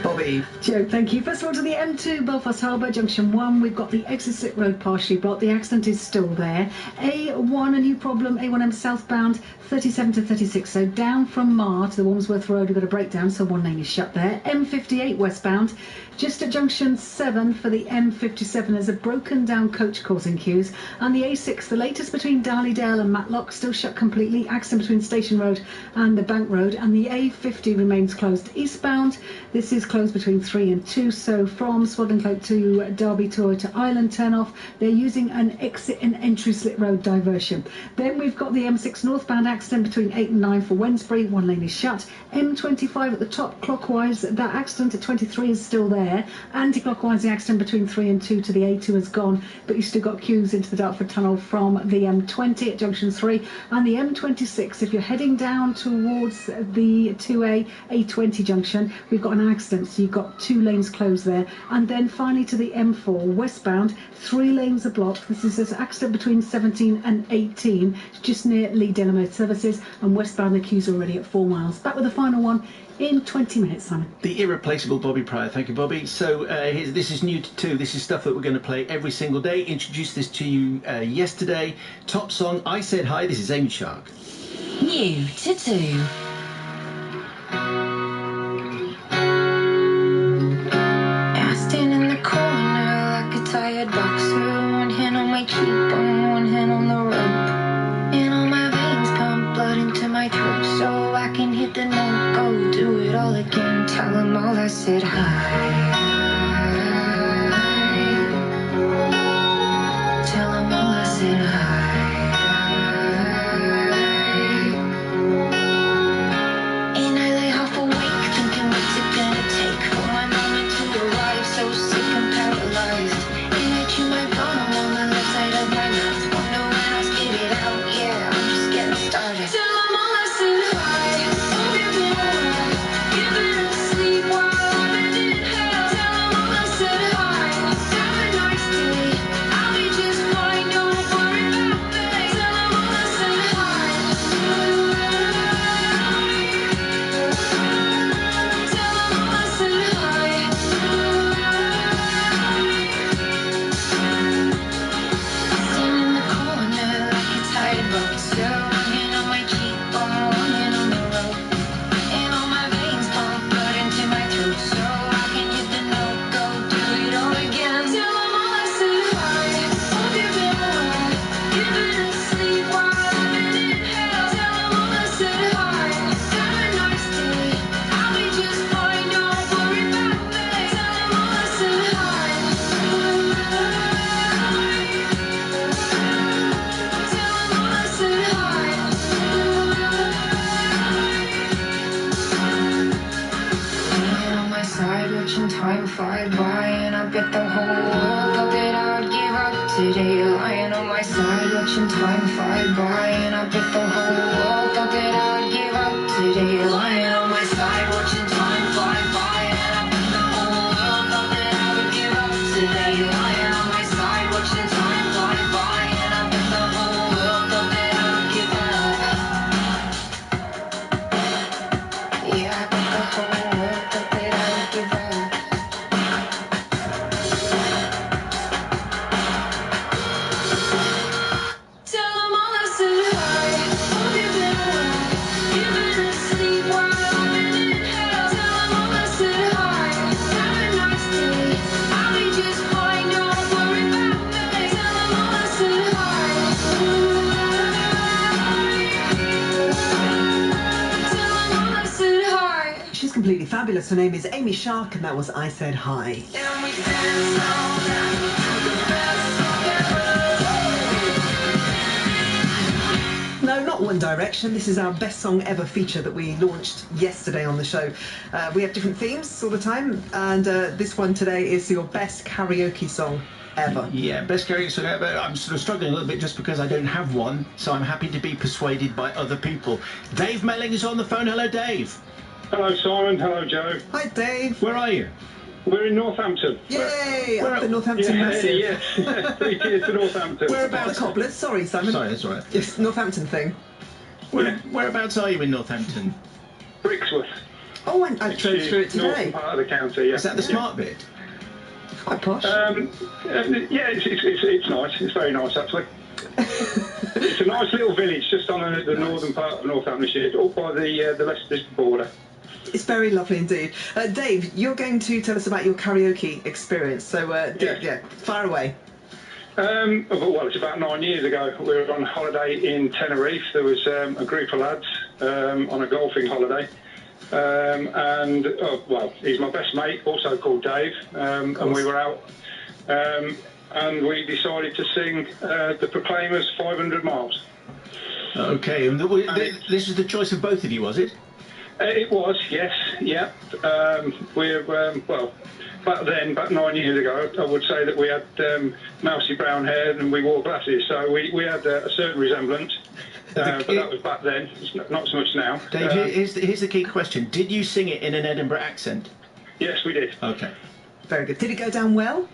Bobby. Joe, thank you. First of all, to the M2 Belfast Harbour, Junction 1, we've got the exit slip road partially blocked. The accident is still there. A1, a new problem. A1M southbound, 37 to 36. So down from Mar to the Walmsworth Road, we've got a breakdown, so one lane is shut there. M58 westbound, just at Junction 7 for the M57, there's a broken down coach causing queues. And the A6, the latest between Darleydale and Matlock, still shut completely. Accident between Station Road and the Bank Road. And the A50 remains closed eastbound. This is closed between 3 and 2. So from Swaddling Cloak to Derby Tour to Island turnoff, they're using an exit and entry slip road diversion. Then we've got the M6 northbound accident between 8 and 9 for Wednesbury. One lane is shut. M25 at the top clockwise, that accident at 23 is still there. Anti-clockwise, the accident between 3 and 2 to the A2 has gone, but you've still got queues into the Dartford Tunnel from the M20 at Junction 3 and the M26. If you're heading down towards the 2A A20 junction, we've got an accident, so you've got 2 lanes closed there. And then finally to the M4 westbound, 3 lanes are blocked. This is an accident between 17 and 18, just near Lee Delamere Services, and westbound the queues are already at 4 miles. Back with the final one in 20 minutes, Simon. The irreplaceable Bobby Pryor. Thank you, Bobby. So this is new to 2. This is stuff that we're going to play every single day. Introduced this to you yesterday. Top song, I Said Hi. This is Amy Shark. New to 2. Stand in the corner like a tired boxer. One hand on my cheekbone, one hand on the rope. And all my veins pump blood into my throat, so I can hit the note, go do it all again. Tell them all I said hi. Tell them all I said hi. And I lay half awake thinking what's it gonna take for my moment to arrive, so sick and paralyzed. And I chew my gum on the left side of my mouth, wonder when I'll spit it out. Yeah, I'm just getting started. Tell them all I said hi. So give me more, give it a sleep while I'm in hell. Tell today, lying on my side, watching time fly by. And I bet the whole world thought that I would give up today, lying on my side, watching time fly by. And I bet the whole world thought that I would give up today, lying on my side, watching time fly by. And I bet the whole world thought that I would give up. Yeah, I bet the whole world thought that I would give up. She's completely fabulous. Her name is Amy Shark, and that was I Said Hi. No, not One Direction. This is our best song ever feature that we launched yesterday on the show. We have different themes all the time, and this one today is your best karaoke song ever. Yeah, best karaoke song ever. I'm sort of struggling a little bit just because I don't have one, so I'm happy to be persuaded by other people. Dave Melling is on the phone. Hello, Dave. Hello, Simon. Hello, Joe. Hi, Dave. Where are you? We're in Northampton. Yay! Up the Northampton yeah, Massive. Yes, 3 cheers to Northampton. Whereabouts? The Cobblers. Sorry, Simon. Sorry, that's all right. Yes, Northampton thing. Whereabouts are you in Northampton? Brixworth. Oh, I drove through it today. Northern part of the county, yeah. Is that the smart bit? Quite posh. Yeah, it's nice. It's very nice, actually. It's a nice little village just on the northern part of Northamptonshire, up by the Leicester border. It's very lovely indeed. Dave, you're going to tell us about your karaoke experience, so yeah, fire away. Well, it's about 9 years ago. We were on holiday in Tenerife. There was a group of lads on a golfing holiday. Well, he's my best mate, also called Dave, and we were out and we decided to sing the Proclaimers' 500 Miles. Okay, and this was the choice of both of you, was it? It was, yes, yeah. We're, well, back then, back 9 years ago, I would say that we had mousy brown hair and we wore glasses, so we had a certain resemblance. But that was back then, it's not so much now. Dave, here's the key question. Did you sing it in an Edinburgh accent? Yes, we did. Okay. Very good. Did it go down well?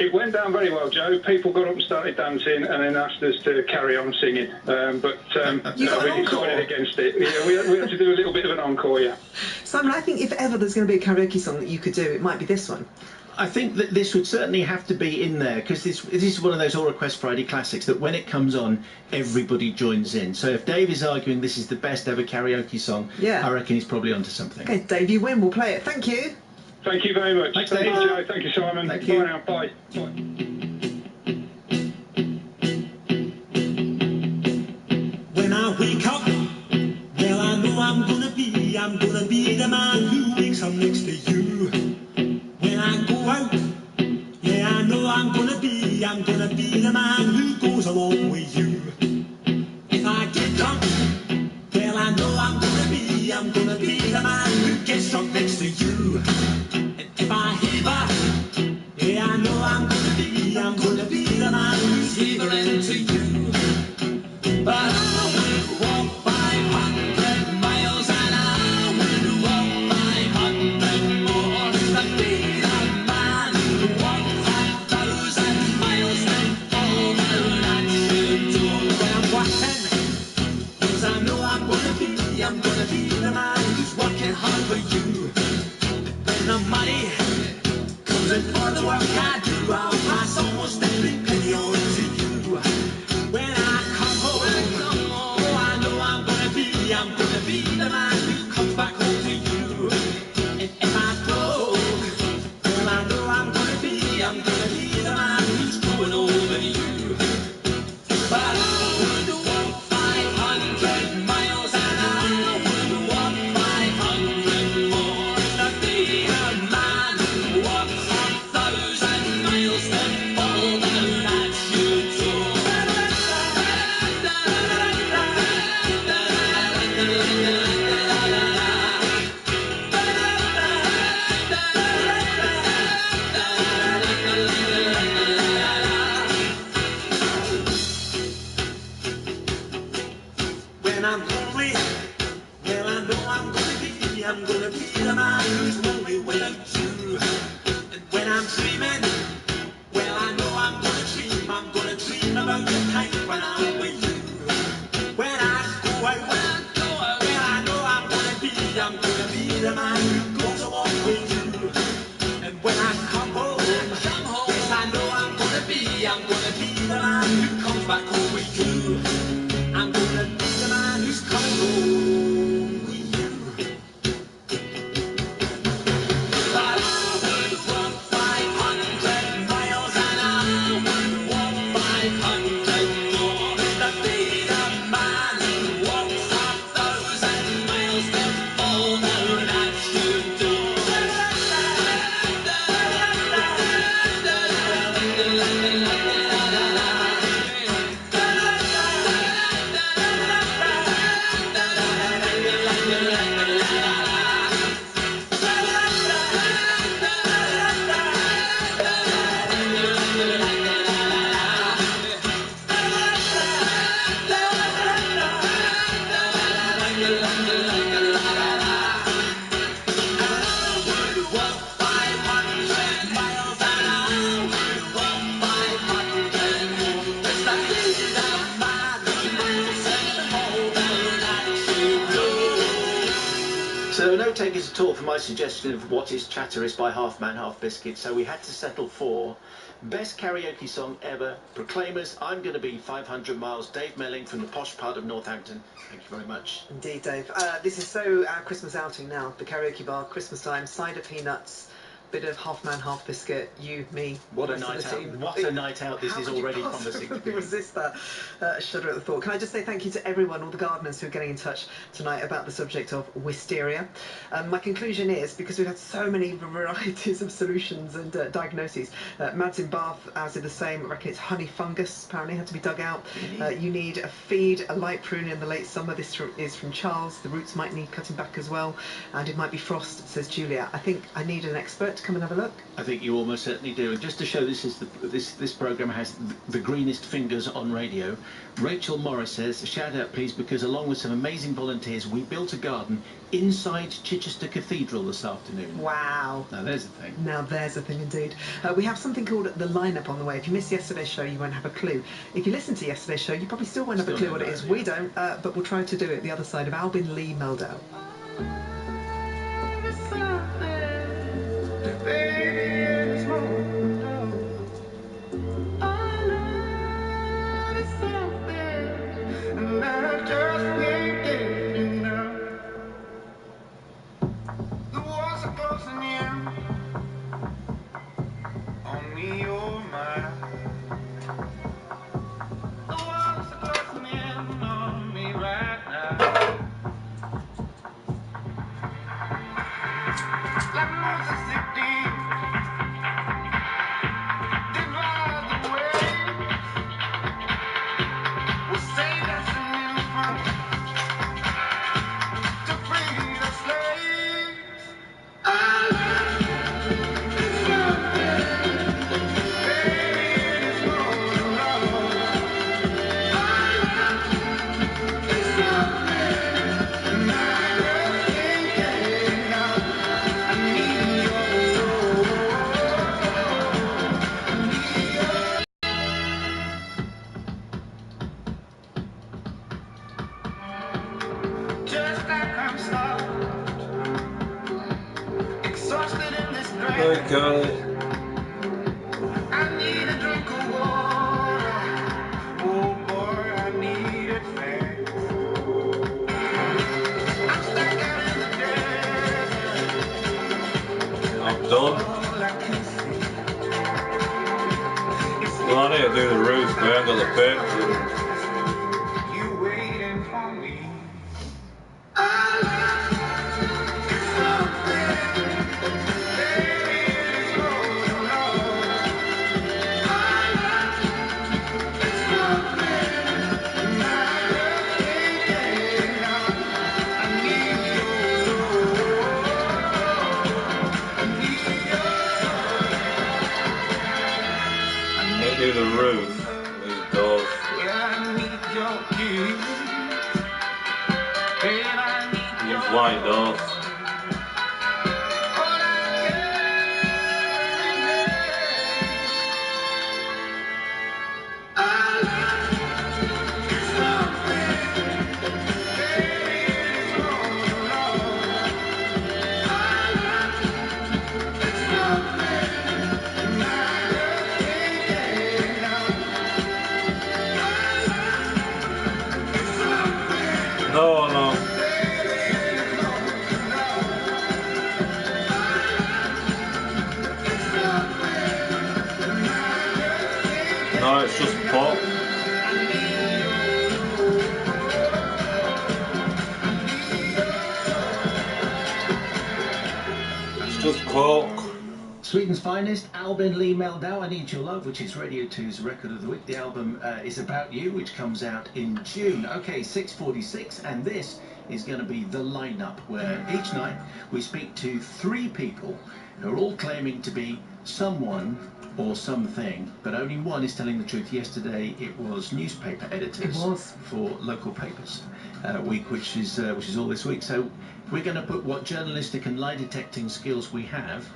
It went down very well, Joe. People got up and started dancing and then asked us to carry on singing. But we decided against it. Yeah, we had to do a little bit of an encore, yeah. Simon, I think if ever there's going to be a karaoke song that you could do, it might be this one. I think that this would certainly have to be in there because this is one of those All Request Friday classics that when it comes on, everybody joins in. So if Dave is arguing this is the best ever karaoke song, I reckon he's probably onto something. Okay, Dave, you win. We'll play it. Thank you. Thank you very much. Thanks, Thank Dave. you, Joe. Thank you, Simon. Thank you. Bye now. Bye. Bye. When I wake up, well, I know I'm gonna be the man who wakes up next to you. When I go out, yeah, I know I'm gonna be the man who goes along with you. If I get drunk, well, I know I'm gonna be the man who gets drunk next to you. And if I heaver, yeah, I know I'm gonna be the man who's heavering to you. But I will walk 500 miles and I will walk 500 more to be the man who walks 1,000 miles and all that you do. When I'm walking, 'cause I know I'm gonna be the man who's working hard for you. When the money comes in for the work I do, I'll pass almost every penny on to you. When I come home, oh, I know I'm gonna be the man who comes back home to you. And if I broke, well, I know I'm gonna be the man who's going over you. But I would walk 500 miles and I would walk 500 more to be a man who walks 1,000 miles and all that you do. I'm gonna be the man who's only with you. And when I'm dreaming, well, I know I'm gonna dream about the night when I'm with you. When I go out, well, I know I'm gonna be the man who goes along with you. And when I come home, yes, I know I'm gonna be the man who comes back home with you. I'm gonna be the man who's coming home with you. But I would walk 500 miles and I would walk 500 more to be the man who walks 1,000 miles to fall down at your door. So there were no takers at all for my suggestion of What Is Chatter Is by Half Man, Half Biscuit, so we had to settle for Best Karaoke Song Ever, Proclaimers, I'm Gonna Be 500 Miles, Dave Melling from the posh part of Northampton. Thank you very much. Indeed, Dave. This is so our Christmas outing now. The karaoke bar, Christmas time, cider peanuts, bit of Half Man, Half Biscuit, you, me. What a rest of night the out. team. What a night out this How is could you already promising to possibly be. resist that? Shudder at the thought. Can I just say thank you to everyone, all the gardeners who are getting in touch tonight about the subject of wisteria. My conclusion is, because we've had so many varieties of solutions and diagnoses, Mads in Bath, as did the same, I reckon it's honey fungus, apparently had to be dug out. You need a feed, a light pruning in the late summer. This is from Charles. The roots might need cutting back as well, and it might be frost, says Julia. I think I need an expert to come and have a look. I think you almost certainly do. And just to show this is this programme has the greenest fingers on radio, Rachel Morris says, shout out please, because along with some amazing volunteers, we built a garden inside Chichester Cathedral this afternoon. Wow. Now there's a thing. Now there's a thing indeed. We have something called the lineup on the way. If you missed yesterday's show, you won't have a clue. If you listen to yesterday's show, you probably still won't have a clue what it is. We don't, but we'll try to do it the other side of Albin Lee Meldau. Okay. I need a drink of water. Oh boy, I need it fast. I'm stuck out in the desert. I'm done. All I can see. Well, I need to do the roof, but I ain't got the paint. You waiting for me. Do the roof, these doors. These white doors. just Coke. Sweden's finest, Albin Lee Meldau, I Need Your Love, which is Radio 2's record of the week. The album is About You, which comes out in June. Okay, 6:46, and this is going to be the lineup, where each night we speak to 3 people who are all claiming to be someone or something, but only one is telling the truth. Yesterday it was newspaper editors for local papers week, which is all this week. So we're going to put what journalistic and lie detecting skills we have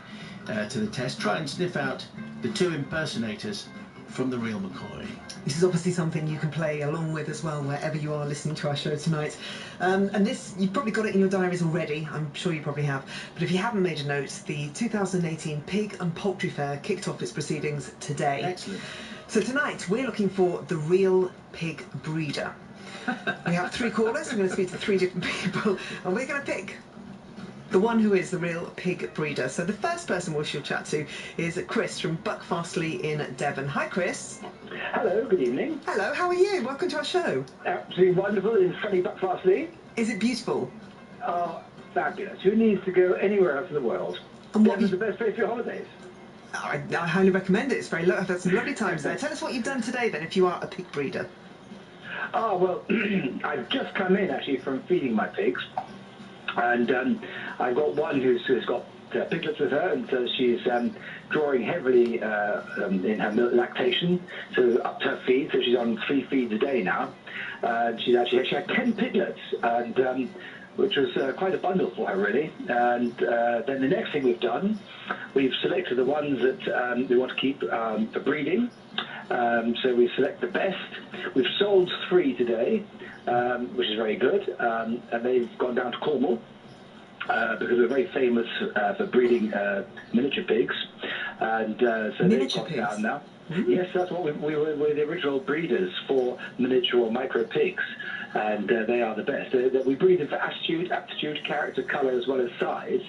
to the test. Try and sniff out the 2 impersonators from the real McCoy. This is obviously something you can play along with as well wherever you are listening to our show tonight. And this, you've probably got it in your diaries already, I'm sure you probably have. But if you haven't made a note, the 2018 Pig and Poultry Fair kicked off its proceedings today. Excellent. So tonight we're looking for the real pig breeder. We have 3 callers, we're going to speak to 3 different people, and we're going to pick the one who is the real pig breeder. So the first person we shall chat to is Chris from Buckfastleigh in Devon. Hi, Chris. Hello, good evening. Hello, how are you? Welcome to our show. Absolutely wonderful in sunny Buckfastleigh. Is it beautiful? Oh, fabulous. Who needs to go anywhere else in the world? And what Devon's the best place for your holidays. I highly recommend it. It's very I've had some lovely times there. Tell us what you've done today then, if you are a pig breeder. Oh, well, I've just come in actually from feeding my pigs. And I've got one who's got piglets with her, and so she's drawing heavily in her lactation, so up to her feed, so she's on 3 feeds a day now. She had 10 piglets, and which was quite a bundle for her, really. And then the next thing we've done, we've selected the ones that we want to keep for breeding. So we select the best. We've sold 3 today, which is very good, and they've gone down to Cornwall because we're very famous for breeding miniature pigs, and so they've gone down now. Yes, that's what we were the original breeders for miniature or micro pigs, and they are the best. We breed them for attitude, aptitude, character, colour, as well as size.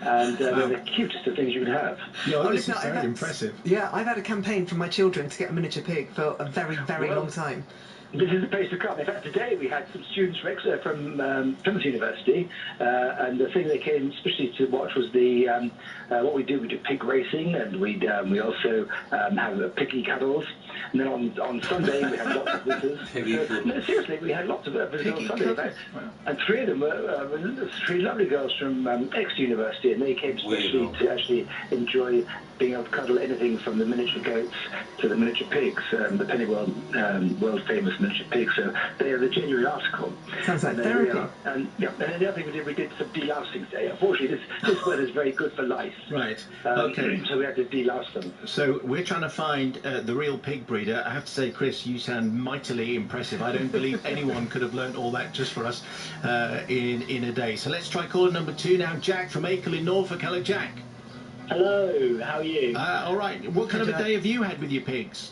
And they're the cutest of things you can have. Yeah, well, this is very impressive. Yeah, I've had a campaign for my children to get a miniature pig for a very, very long time. This is the place to come. In fact, today we had some students from Plymouth University, and the thing they came especially to watch was the what we do. We do pig racing, and we also have piggy cuddles. And then on Sunday we had lots of visitors. No, seriously, we had lots of visitors on Sunday. In fact, and 3 of them were 3 lovely girls from Exeter University, and they came especially to actually enjoy being able to cuddle anything from the miniature goats to the miniature pigs, the Pennyworld world famous miniature pigs. So they are the genuine article. Sounds like therapy. And then the other thing we did some delousing today. Unfortunately, this weather is very good for lice. Right. Okay. So we had to delouse them. So we're trying to find the real pig breeder. I have to say, Chris, you sound mightily impressive. I don't believe anyone could have learned all that just for us in a day. So let's try caller number 2 now. Jack from Acle in Norfolk. Hello, Jack. Hello, how are you? All right. What kind of a day have you had with your pigs?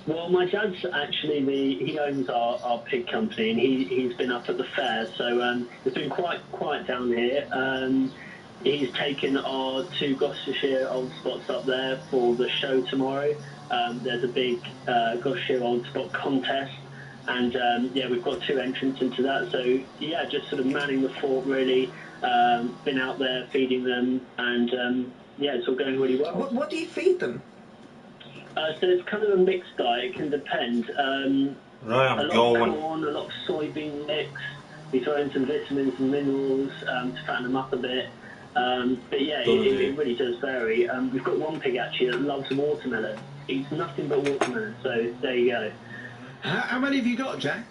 Well, my dad's actually he owns our pig company, and he's been up at the fair, so it's been quite quiet down here. He's taken our 2 Gloucestershire old spots up there for the show tomorrow. There's a big Gloucestershire old spot contest, and yeah, we've got 2 entrants into that. So yeah, just sort of manning the fort really. Been out there feeding them, and yeah, it's all going really well. What do you feed them? So it's kind of a mixed diet. It can depend. A lot of corn, a lot of soybean mix. We throw in some vitamins and minerals to fatten them up a bit. But yeah, it really does vary. We've got one pig actually that loves watermelon. Eats nothing but watermelon. So there you go. How many have you got, Jack?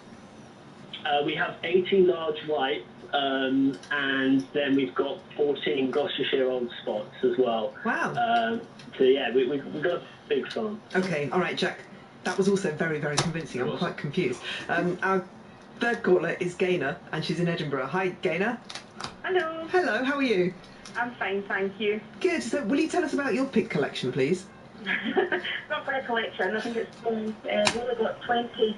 We have 18 large whites. And then we've got 14 Gloucestershire old spots as well. Wow. So yeah, we've got a big farm. Okay, all right, Jack. That was also very, very convincing. I'm quite confused. Our 3rd caller is Gaynor, and she's in Edinburgh. Hi, Gaynor. Hello. Hello, how are you? I'm fine, thank you. Good. So will you tell us about your pig collection, please? Not for a collection. I think it's we've only got 20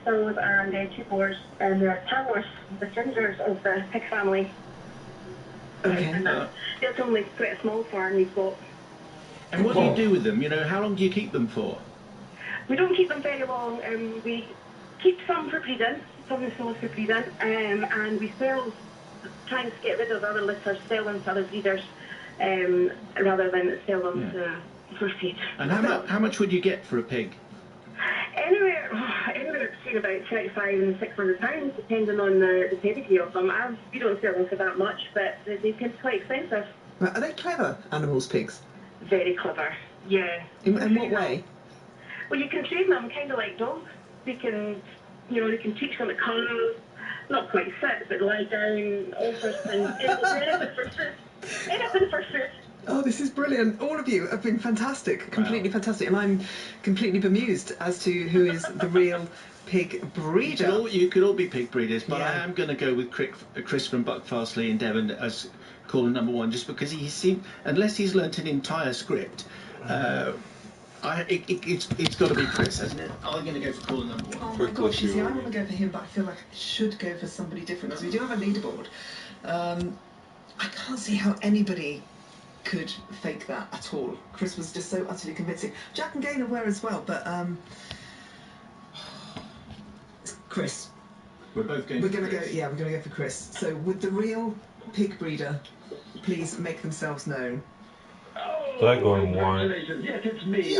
sows and 2 boars, and they're Tamworth, the gingers of the pig family. Okay. And it's only quite a small farm we've got. And what do you do with them? You know, how long do you keep them for? We don't keep them very long. We keep some for breeding, some of the sows for breeding, and we sell trying to get rid of other litters, sell them to other breeders, rather than sell them for feed. And how much would you get for a pig? Anywhere between about £35 and £600, depending on the pedigree of them. We don't sell them for that much, but they can be quite expensive. Are they clever animals, pigs? Very clever, yeah. In what way? Well, you can train them kind of like dogs. They can, they can teach them to come, not quite sit, but lie down, all sorts of things. Anything for food. Oh, this is brilliant. All of you have been fantastic, completely fantastic. And I'm completely bemused as to who is the real pig breeder. You could all be pig breeders, but I am going to go with Chris from Buckfastleigh in Devon as caller number 1, just because he seemed, unless he's learnt an entire script, it's got to be Chris, hasn't it? I'm going to go for caller number 1. Oh my gosh, you see, I want to go for him, but I feel like I should go for somebody different, because we do have a leaderboard. I can't see how anybody could fake that at all. Chris was just so utterly convincing. Jack and Gaynor were as well, but Chris. We're both going. We're going to go. Yeah, we're going to go for Chris. So, would the real pig breeder please make themselves known? They're going white. Yes, it's me.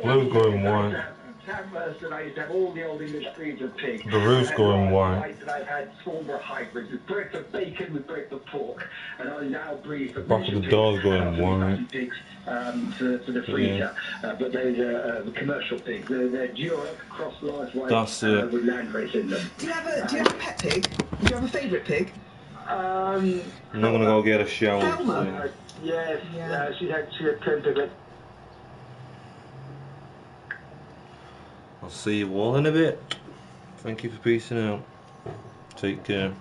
Blue's going white. Tamworth, and I used to have all the old English breeds of pigs. The roof's going white. And I've had Swarmer hybrids with breadth of bacon with breadth of pork, and I now breed for Back of the door's going white. pigs for the freezer. But those are the commercial pigs. They're Duroc cross large white That's it. with land race in them. Do you have a pet pig? Do you have a favourite pig? I'm not going to go get a shower. Thelma? Yes, she had 10 piglets. I'll see you all in a bit. Thank you for peacing out. Take care.